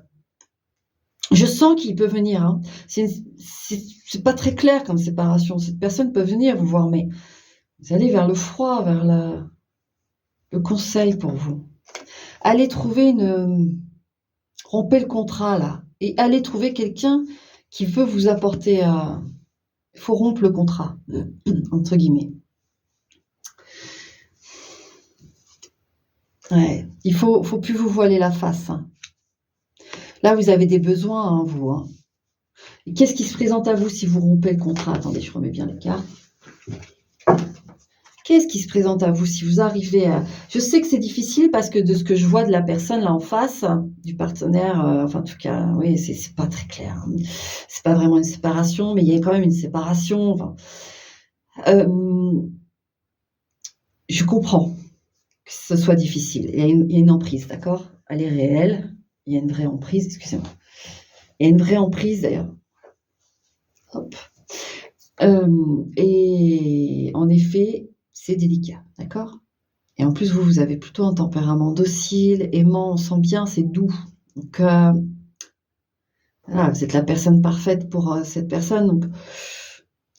Je sens qu'il peut venir, hein. C'est pas très clair comme séparation. Cette personne peut venir vous voir, mais vous allez vers le froid, vers le conseil pour vous. Allez trouver rompez le contrat, là. Et allez trouver quelqu'un qui veut vous apporter il faut rompre le contrat, entre guillemets. Ouais, il faut plus vous voiler la face, hein. Là, vous avez des besoins, hein, vous, hein. Et qu'est-ce qui se présente à vous si vous rompez le contrat? Attendez, je remets bien les cartes. Qu'est-ce qui se présente à vous si vous arrivez à... Je sais que c'est difficile parce que de ce que je vois de la personne là en face, du partenaire, enfin en tout cas, oui, c'est pas très clair, hein. C'est pas vraiment une séparation, mais il y a quand même une séparation. Enfin, je comprends que ce soit difficile. Il y a une emprise, d'accord? Elle est réelle. Il y a une vraie emprise, excusez-moi. Il y a une vraie emprise d'ailleurs. Hop. Et en effet, c'est délicat, d'accord? Et en plus, vous avez plutôt un tempérament docile, aimant, on sent bien, c'est doux. Donc, voilà, vous êtes la personne parfaite pour cette personne. Donc,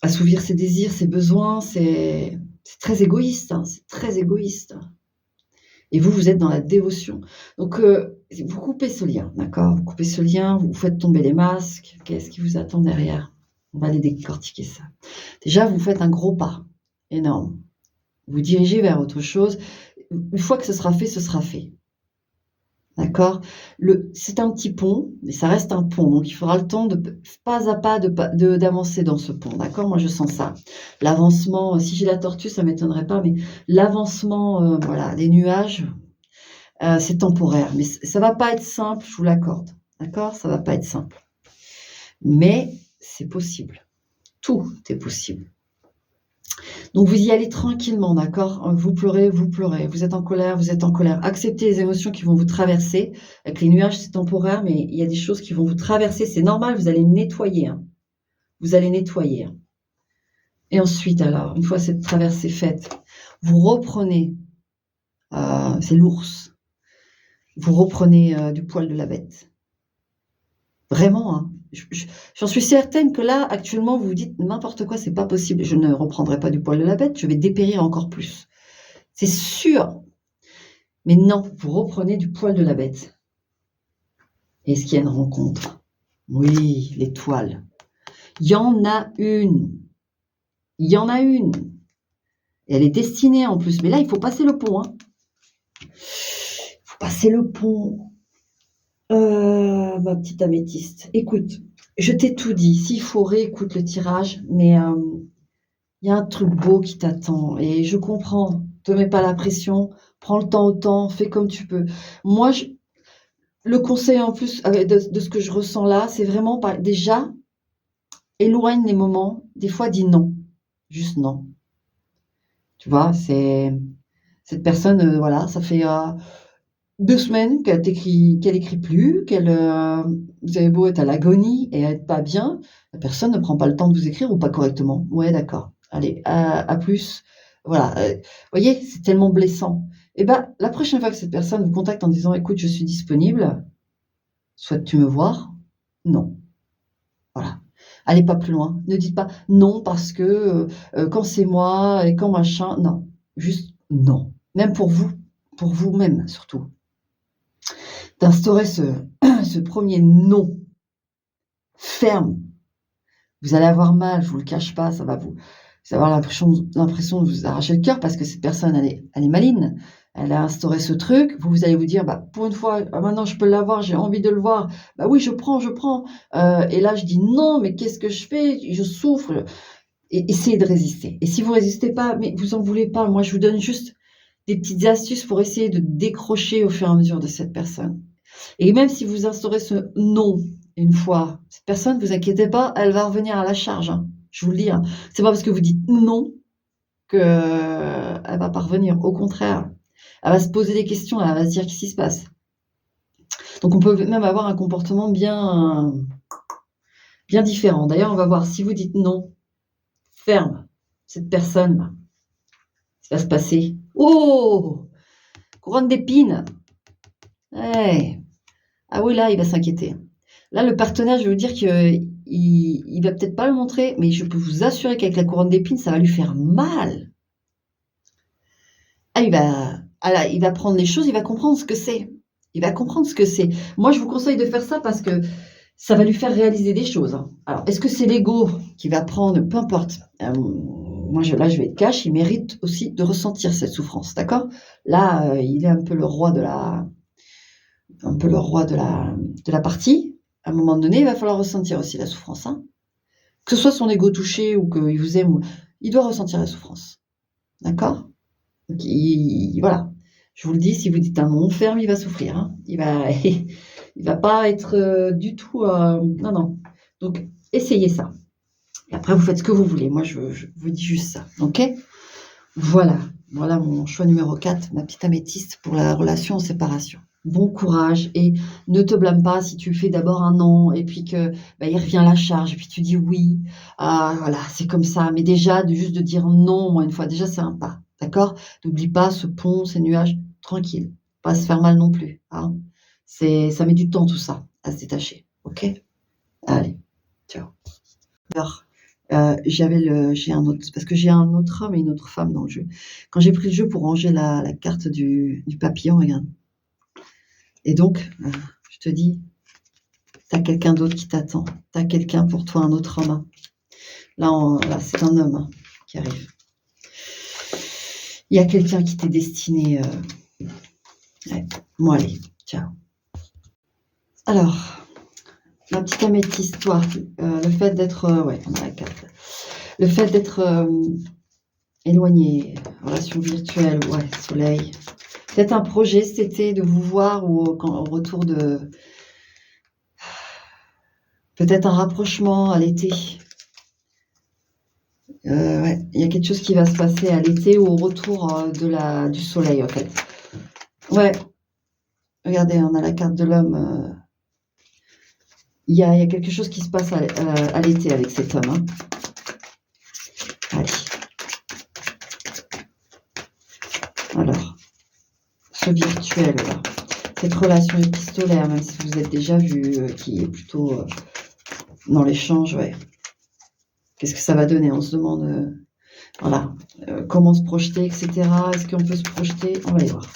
assouvir ses désirs, ses besoins, c'est très égoïste, hein, c'est très égoïste. Et vous êtes dans la dévotion. Donc, vous coupez ce lien, d'accord? Vous coupez ce lien, vous faites tomber les masques. Qu'est-ce qui vous attend derrière? On va aller décortiquer ça. Déjà, vous faites un gros pas, énorme. Vous dirigez vers autre chose. Une fois que ce sera fait, ce sera fait. D'accord? C'est un petit pont, mais ça reste un pont. Donc, il faudra le temps de pas à pas d'avancer dans ce pont. D'accord? Moi, je sens ça. L'avancement, si j'ai la tortue, ça ne m'étonnerait pas, mais l'avancement, voilà, des nuages, c'est temporaire. Mais ça ne va pas être simple, je vous l'accorde. D'accord? Ça ne va pas être simple. Mais c'est possible. Tout est possible. Donc, vous y allez tranquillement, d'accord? Vous pleurez, vous êtes en colère, Acceptez les émotions qui vont vous traverser. Avec les nuages, c'est temporaire, mais il y a des choses qui vont vous traverser. C'est normal, vous allez nettoyer, hein. Vous allez nettoyer. Et ensuite, alors, une fois cette traversée faite, vous reprenez, c'est l'ours, vous reprenez du poil de la bête. Vraiment, hein. J'en suis certaine que là, actuellement, vous vous dites n'importe quoi, c'est pas possible. Je ne reprendrai pas du poil de la bête, je vais dépérir encore plus. C'est sûr. Mais non, vous reprenez du poil de la bête. Est-ce qu'il y a une rencontre? Oui, l'étoile. Il y en a une. Il y en a une. Et elle est destinée en plus. Mais là, il faut passer le pont. Hein. Il faut passer le pont. Ma petite améthyste. Écoute, je t'ai tout dit. S'il faut, réécoute le tirage. Mais il y a un truc beau qui t'attend. Et je comprends. Te mets pas la pression. Prends le temps au temps. Fais comme tu peux. Moi, le conseil en plus de ce que je ressens là, c'est vraiment déjà, éloigne les moments. Des fois, dis non. Juste non. Tu vois, c'est cette personne, voilà, ça fait 2 semaines qu'elle écrit plus, vous avez beau être à l'agonie et être pas bien, la personne ne prend pas le temps de vous écrire ou pas correctement. Ouais, d'accord. Allez, à plus. Voilà. Vous voyez, c'est tellement blessant. Et ben, la prochaine fois que cette personne vous contacte en disant, écoute, je suis disponible, souhaites-tu me voir? Non. Voilà. Allez pas plus loin. Ne dites pas non parce que quand c'est moi et quand machin. Non. Juste non. Même pour vous. Pour vous-même surtout. D'instaurer ce premier non ferme. Vous allez avoir mal, je vous le cache pas, ça va vous avoir l'impression de vous arracher le cœur parce que cette personne, elle est maligne. Elle a instauré ce truc. Vous allez vous dire, bah, pour une fois, maintenant je peux l'avoir, j'ai envie de le voir. Bah oui, je prends. Et là, je dis non, mais qu'est-ce que je fais? Je souffre. Et essayez de résister. Et si vous résistez pas, mais vous en voulez pas. Moi, je vous donne juste des petites astuces pour essayer de décrocher au fur et à mesure de cette personne. Et même si vous instaurez ce non une fois, cette personne, vous inquiétez pas, elle va revenir à la charge. Hein. Je vous le dis. Hein. C'est pas parce que vous dites non que elle va pas revenir. Au contraire, elle va se poser des questions, elle va se dire qu'est-ce qui se passe. Donc on peut même avoir un comportement bien différent. D'ailleurs, on va voir si vous dites non, ferme, cette personne, ça va se passer. Oh, couronne d'épines. Ouais. Ah oui, là, il va s'inquiéter. Là, le partenaire, je veux dire qu'il il va peut-être pas le montrer, mais je peux vous assurer qu'avec la couronne d'épines, ça va lui faire mal. Ah, il va prendre les choses, il va comprendre ce que c'est. Il va comprendre ce que c'est. Moi, je vous conseille de faire ça parce que ça va lui faire réaliser des choses. Hein. Alors, est-ce que c'est l'ego qui va prendre? Peu importe. Moi, là, je vais être cash. Il mérite aussi de ressentir cette souffrance, d'accord? Là, il est un peu le roi de la partie. À un moment donné, il va falloir ressentir aussi la souffrance. Hein. Que ce soit son ego touché ou qu'il vous aime, il doit ressentir la souffrance. D'accord? Donc, voilà. Je vous le dis, si vous dites un non ferme, il va souffrir. Hein. Il va pas être du tout. Non, non. Donc, essayez ça. Et après, vous faites ce que vous voulez. Moi, je vous dis juste ça. OK? Voilà. Voilà mon choix numéro 4, ma petite améthyste pour la relation en séparation. Bon courage et ne te blâme pas si tu fais d'abord un non et puis que il revient la charge et puis tu dis oui. Ah, voilà, c'est comme ça. Mais déjà, juste de dire non, moi, une fois, déjà, c'est un pas. D'accord? N'oublie pas ce pont, ces nuages, tranquille. Pas se faire mal non plus. Hein? Ça met du temps tout ça, à se détacher. OK? Allez, ciao. Alors, j'ai un autre, parce que j'ai un autre homme et une autre femme dans le jeu. Quand j'ai pris le jeu pour ranger la carte du papillon, regarde. Et donc, je te dis, tu as quelqu'un d'autre qui t'attend. Tu as quelqu'un pour toi, un autre homme. Là, c'est un homme qui arrive. Il y a quelqu'un qui t'est destiné. Ouais. Bon, allez, ciao. Alors, ma petite améthyste, toi, le fait d'être... ouais, on a la carte. Le fait d'être éloigné, relation virtuelle, ouais, soleil. Peut-être un projet cet été de vous voir ou au retour de... Peut-être un rapprochement à l'été. Ouais, il y a quelque chose qui va se passer à l'été ou au retour du soleil, en fait. Ouais, regardez, on a la carte de l'homme. Il y a quelque chose qui se passe à l'été avec cet homme. Hein. Allez. Alors, ce virtuel, là. Cette relation épistolaire, même si vous êtes déjà vu, qui est plutôt dans l'échange, ouais. Qu'est-ce que ça va donner? On se demande, voilà, comment se projeter, etc. Est-ce qu'on peut se projeter? On va aller voir.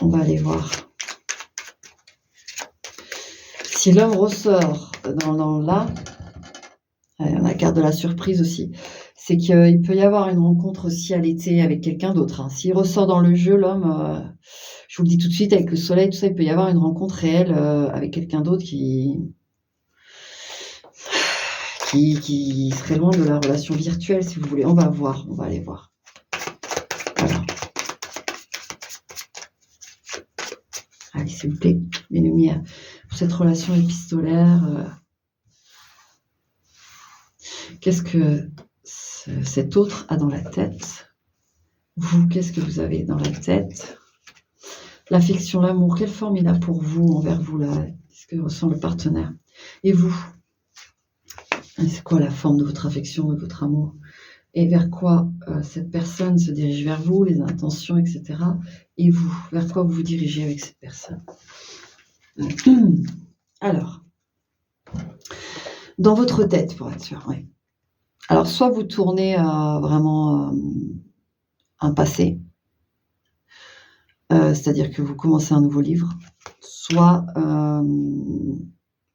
On va aller voir. Si l'homme ressort là, On a la carte de la surprise aussi. C'est qu'il peut y avoir une rencontre aussi à l'été avec quelqu'un d'autre, hein. S'il ressort dans le jeu, l'homme, je vous le dis tout de suite, avec le soleil, tout ça, il peut y avoir une rencontre réelle avec quelqu'un d'autre qui serait loin de la relation virtuelle, si vous voulez. On va voir, on va aller voir. Voilà. Allez, s'il vous plaît, mes lumières. Pour cette relation épistolaire, qu'est-ce que cet autre a dans la tête? Vous, qu'est-ce que vous avez dans la tête? L'affection, l'amour, quelle forme il a pour vous, envers vous, là? Qu'est-ce que ressent le partenaire? Et vous? C'est quoi la forme de votre affection, de votre amour? Et vers quoi cette personne se dirige vers vous, les intentions, etc. Et vous, vers quoi vous vous dirigez avec cette personne? Alors, dans votre tête, pour être sûr, oui. Alors, soit vous tournez vraiment un passé, c'est-à-dire que vous commencez un nouveau livre, soit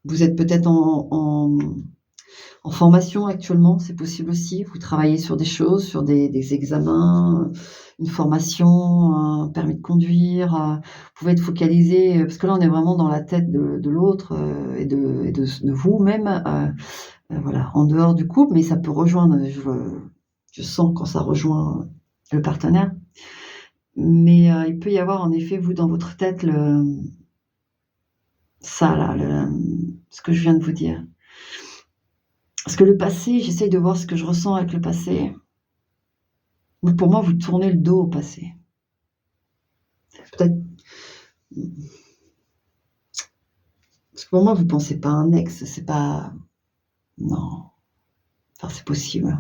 vous êtes peut-être en formation actuellement, c'est possible aussi. Vous travaillez sur des choses, sur des examens, une formation, un permis de conduire. Vous pouvez être focalisé, parce que là, on est vraiment dans la tête de l'autre et de vous-même, voilà, en dehors du couple, mais ça peut rejoindre, je sens quand ça rejoint le partenaire. Mais il peut y avoir en effet, vous, dans votre tête, ça là, ce que je viens de vous dire. Parce que le passé, j'essaye de voir ce que je ressens avec le passé. Mais pour moi, vous tournez le dos au passé. Peut-être. Parce que pour moi, vous ne pensez pas à un ex, c'est pas. Non. Enfin, c'est possible.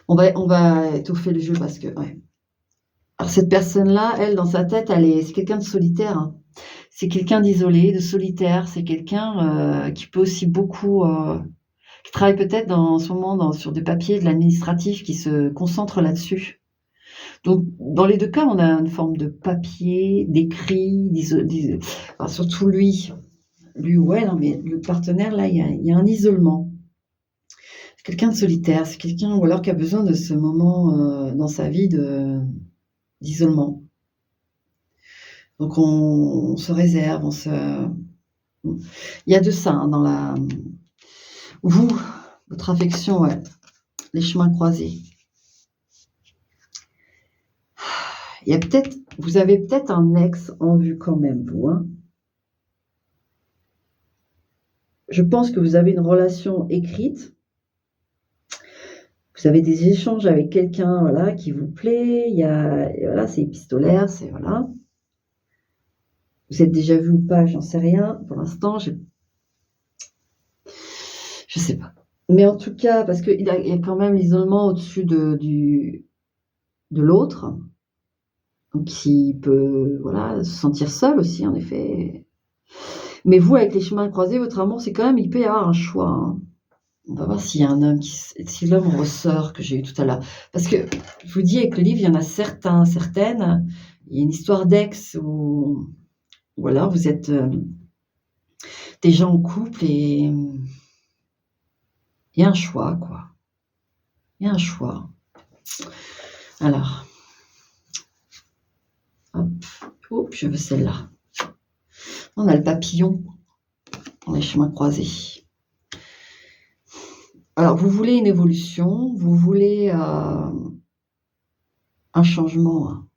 On va étoffer le jeu parce que. Ouais. Alors, cette personne-là, elle, dans sa tête, c'est quelqu'un de solitaire. Hein. C'est quelqu'un d'isolé, de solitaire. C'est quelqu'un qui peut aussi beaucoup. Qui travaille peut-être en ce moment sur des papiers de l'administratif, qui se concentre là-dessus. Donc, dans les deux cas, on a une forme de papier, d'écrit, enfin, surtout lui, ouais, non, mais le partenaire, là, il y a un isolement. C'est quelqu'un de solitaire, c'est quelqu'un, ou alors qui a besoin de ce moment dans sa vie d'isolement. Donc, on se réserve, il y a de ça hein, dans votre affection, ouais, les chemins croisés. Vous avez peut-être un ex en vue quand même, vous. Hein. Je pense que vous avez une relation écrite. Vous avez des échanges avec quelqu'un, voilà, qui vous plaît. Voilà, c'est épistolaire, c'est voilà. Vous êtes déjà vu ou pas, j'en sais rien. Pour l'instant, je sais pas. Mais en tout cas, parce qu'il y a quand même l'isolement au-dessus de l'autre. Donc, il peut se sentir seul aussi, en effet. Mais vous, avec les chemins croisés, votre amour, c'est quand même, il peut y avoir un choix. Hein. On va voir s'il y a un homme, si l'homme ressort que j'ai eu tout à l'heure. Parce que, je vous dis, avec le livre, il y en a certaines. Il y a une histoire d'ex où alors vous êtes déjà en couple et il y a un choix, quoi. Il y a un choix. Alors, hop, je veux celle-là. On a le papillon dans les chemins croisés. Alors, vous voulez une évolution, vous voulez un changement. Hein.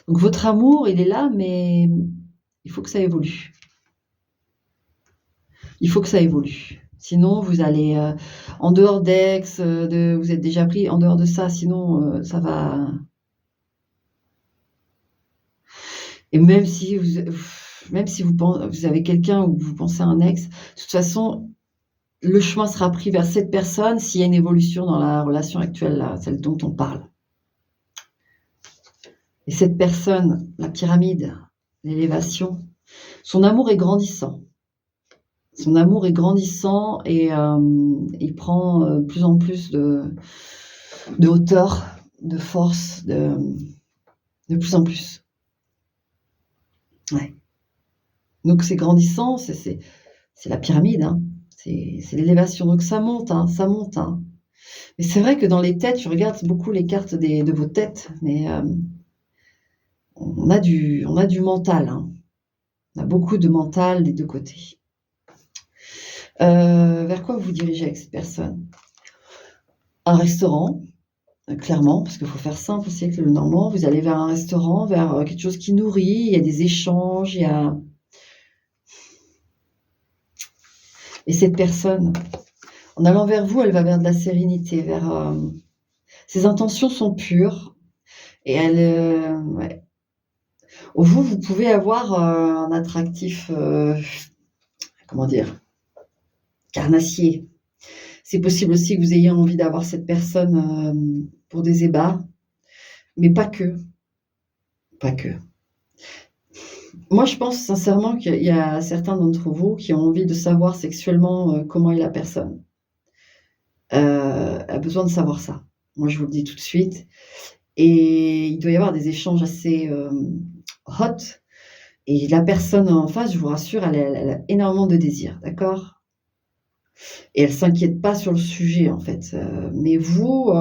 Donc, votre amour, il est là, mais il faut que ça évolue. Il faut que ça évolue. Sinon, vous allez en dehors d'ex, vous êtes déjà pris en dehors de ça, sinon ça va. Et même si vous avez quelqu'un ou vous pensez à un ex, de toute façon, le chemin sera pris vers cette personne s'il y a une évolution dans la relation actuelle, là, celle dont on parle. Et cette personne, la pyramide, l'élévation, son amour est grandissant. Son amour est grandissant et il prend de plus en plus de hauteur, de force, de plus en plus. Ouais. Donc c'est grandissant, c'est la pyramide. Hein. C'est l'élévation. Donc ça monte, hein, ça monte, hein. Mais c'est vrai que dans les têtes, je regarde beaucoup les cartes de vos têtes, mais on a du mental, hein. On a beaucoup de mental des deux côtés. Vers quoi vous vous dirigez avec cette personne? Un restaurant, clairement, parce qu'il faut faire simple aussi avec le normand. Vous allez vers un restaurant, vers quelque chose qui nourrit, il y a des échanges, il y a... Et cette personne, en allant vers vous, elle va vers de la sérénité, vers... ses intentions sont pures et elle... ouais. Vous pouvez avoir un attractif, comment dire, carnassier. C'est possible aussi que vous ayez envie d'avoir cette personne pour des ébats, mais pas que, pas que. Moi, je pense sincèrement qu'il y a certains d'entre vous qui ont envie de savoir sexuellement comment est la personne. A besoin de savoir ça. Moi, je vous le dis tout de suite. Et il doit y avoir des échanges assez hot. Et la personne en face, je vous rassure, elle a énormément de désir, d'accord? Et elle s'inquiète pas sur le sujet, en fait. Mais vous,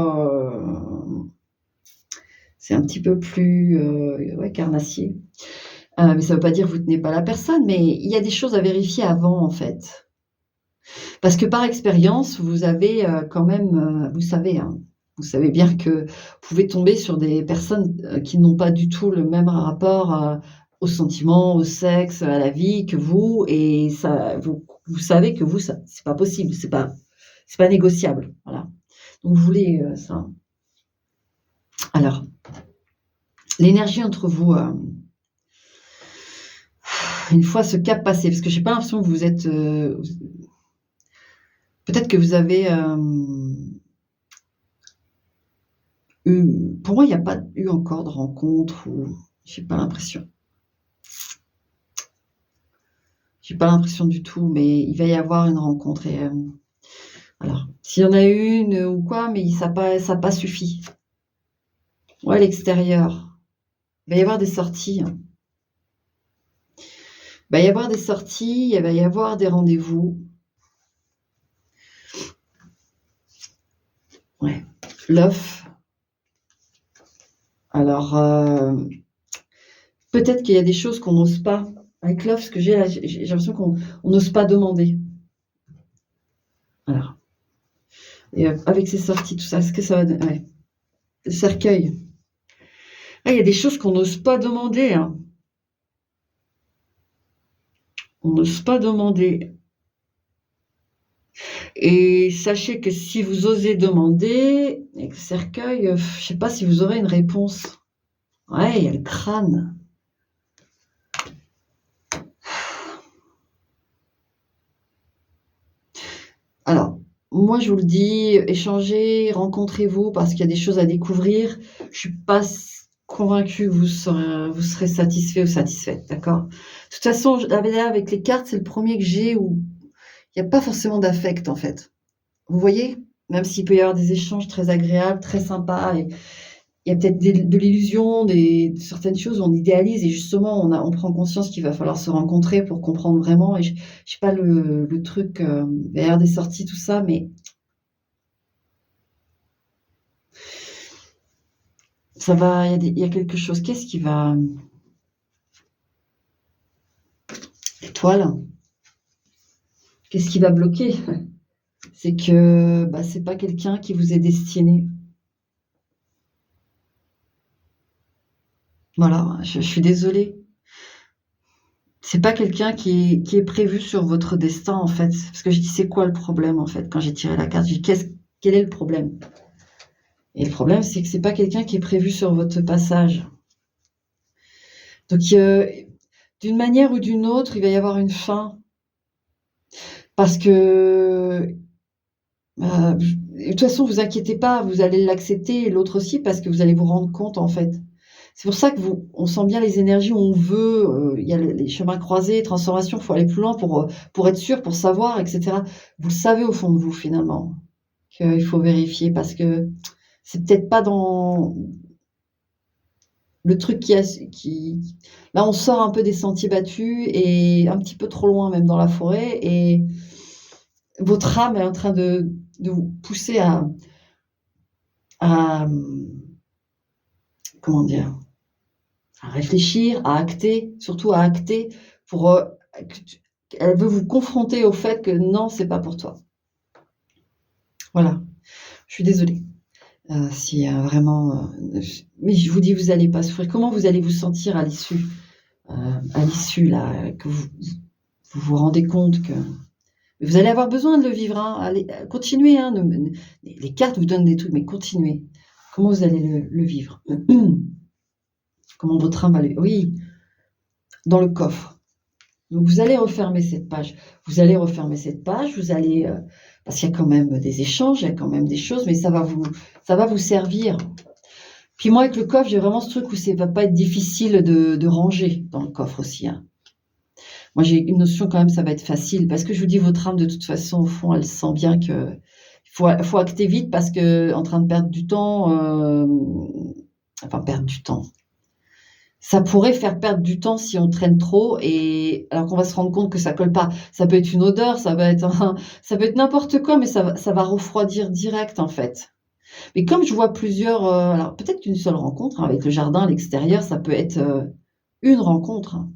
c'est un petit peu plus ouais, carnassier. Mais ça veut pas dire que vous tenez pas la personne, mais il y a des choses à vérifier avant, en fait. Parce que par expérience, vous avez quand même, vous savez, hein, vous savez bien que vous pouvez tomber sur des personnes qui n'ont pas du tout le même rapport aux sentiments, au sexe, à la vie que vous, et ça, vous savez que vous, ça, c'est pas possible, c'est pas négociable, voilà. Donc vous voulez ça. Alors, l'énergie entre vous, une fois ce cap passé, parce que j'ai pas l'impression que vous êtes, peut-être que vous avez pour moi, il n'y a pas eu encore de rencontre ou j'ai pas l'impression. J'ai pas l'impression du tout, mais il va y avoir une rencontre et alors, s'il y en a une ou quoi, mais ça a pas suffi. Ouais, l'extérieur. Il va y avoir des sorties, hein. Il va y avoir des sorties, il va y avoir des rendez-vous. Ouais. L'œuf. Alors, peut-être qu'il y a des choses qu'on n'ose pas. Avec l'œuf, ce que j'ai là, j'ai l'impression qu'on n'ose pas demander. Alors. Et avec ces sorties, tout ça, est-ce que ça va... Ouais. Le cercueil. Ah, il y a des choses qu'on n'ose pas demander, hein. On n'ose pas demander. Et sachez que si vous osez demander, avec le cercueil, je sais pas si vous aurez une réponse. Ouais, il y a le crâne. Alors, moi je vous le dis, échangez, rencontrez-vous parce qu'il y a des choses à découvrir. Je suis pas convaincue que vous serez satisfait ou satisfaite, d'accord? De toute façon, là, avec les cartes, c'est le premier que j'ai où il n'y a pas forcément d'affect en fait. Vous voyez? Même s'il peut y avoir des échanges très agréables, très sympas, et il y a peut-être de l'illusion, de certaines choses où on idéalise et justement on prend conscience qu'il va falloir se rencontrer pour comprendre vraiment. Et je sais pas le truc derrière des sorties, tout ça, mais ça va, il y a quelque chose. Qu'est-ce qui va... L'étoile. Qu'est-ce qui va bloquer? C'est que bah, c'est pas quelqu'un qui vous est destiné. Voilà, je suis désolée. C'est pas quelqu'un qui est prévu sur votre destin, en fait. Parce que je dis, c'est quoi le problème, en fait? Quand j'ai tiré la carte, je dis, quel est le problème? Et le problème, c'est que c'est pas quelqu'un qui est prévu sur votre passage. Donc, d'une manière ou d'une autre, il va y avoir une fin. Parce que, de toute façon, vous inquiétez pas, vous allez l'accepter, et l'autre aussi, parce que vous allez vous rendre compte, en fait. C'est pour ça que on sent bien les énergies où on veut, il y a les chemins croisés, transformation, il faut aller plus loin pour être sûr, pour savoir, etc. Vous le savez au fond de vous, finalement, qu'il faut vérifier parce que c'est peut-être pas dans le truc là, on sort un peu des sentiers battus et un petit peu trop loin, même dans la forêt, et votre âme est en train de vous pousser à, comment dire? À réfléchir, à acter, surtout à acter pour, que tu elle veut vous confronter au fait que non, c'est pas pour toi. Voilà, je suis désolée, si, vraiment, mais je vous dis, vous allez pas souffrir. Comment vous allez vous sentir à l'issue là, que vous vous rendez compte que vous allez avoir besoin de le vivre, hein. Allez, continuez, hein, ne les cartes vous donnent des trucs, mais continuez. Comment vous allez le vivre? Comment votre âme va le oui, dans le coffre. Donc vous allez refermer cette page. Vous allez refermer cette page, vous allez, parce qu'il y a quand même des échanges, il y a quand même des choses, mais ça va vous servir. Puis moi, avec le coffre, j'ai vraiment ce truc où c'est va pas être difficile de ranger dans le coffre aussi, hein. Moi, j'ai une notion quand même, ça va être facile parce que je vous dis, votre âme, de toute façon, au fond, elle sent bien que faut acter vite parce qu'en train de perdre du temps, enfin perdre du temps. Ça pourrait faire perdre du temps si on traîne trop et alors qu'on va se rendre compte que ça colle pas. Ça peut être une odeur, ça va être ça peut être n'importe quoi, mais ça va refroidir direct, en fait. Mais comme je vois plusieurs, alors peut-être qu'une seule rencontre, hein, avec le jardin à l'extérieur, ça peut être, une rencontre, hein,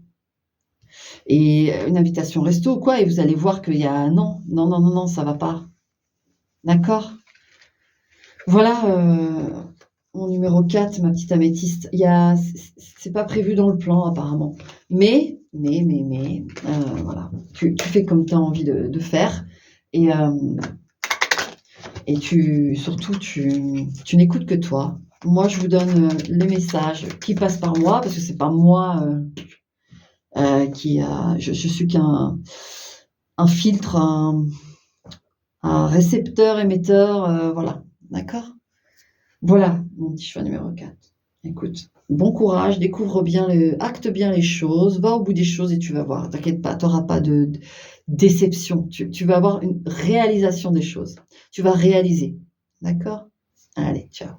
et une invitation resto ou quoi et vous allez voir qu'il y a non, non, non, non, non, ça va pas. D'accord? Voilà, mon numéro 4, ma petite améthyste. Il y a c'est pas prévu dans le plan apparemment. Voilà, tu fais comme tu as envie de faire et tu surtout tu n'écoutes que toi. Moi, je vous donne, les messages qui passent par moi parce que c'est pas moi, qui a je suis qu'un filtre, un récepteur émetteur, voilà, d'accord? Voilà, mon petit choix numéro 4. Écoute, bon courage, découvre bien acte bien les choses, va au bout des choses et tu vas voir, t'inquiète pas, tu auras pas de déception. Tu vas avoir une réalisation des choses. Tu vas réaliser, d'accord? Allez, ciao.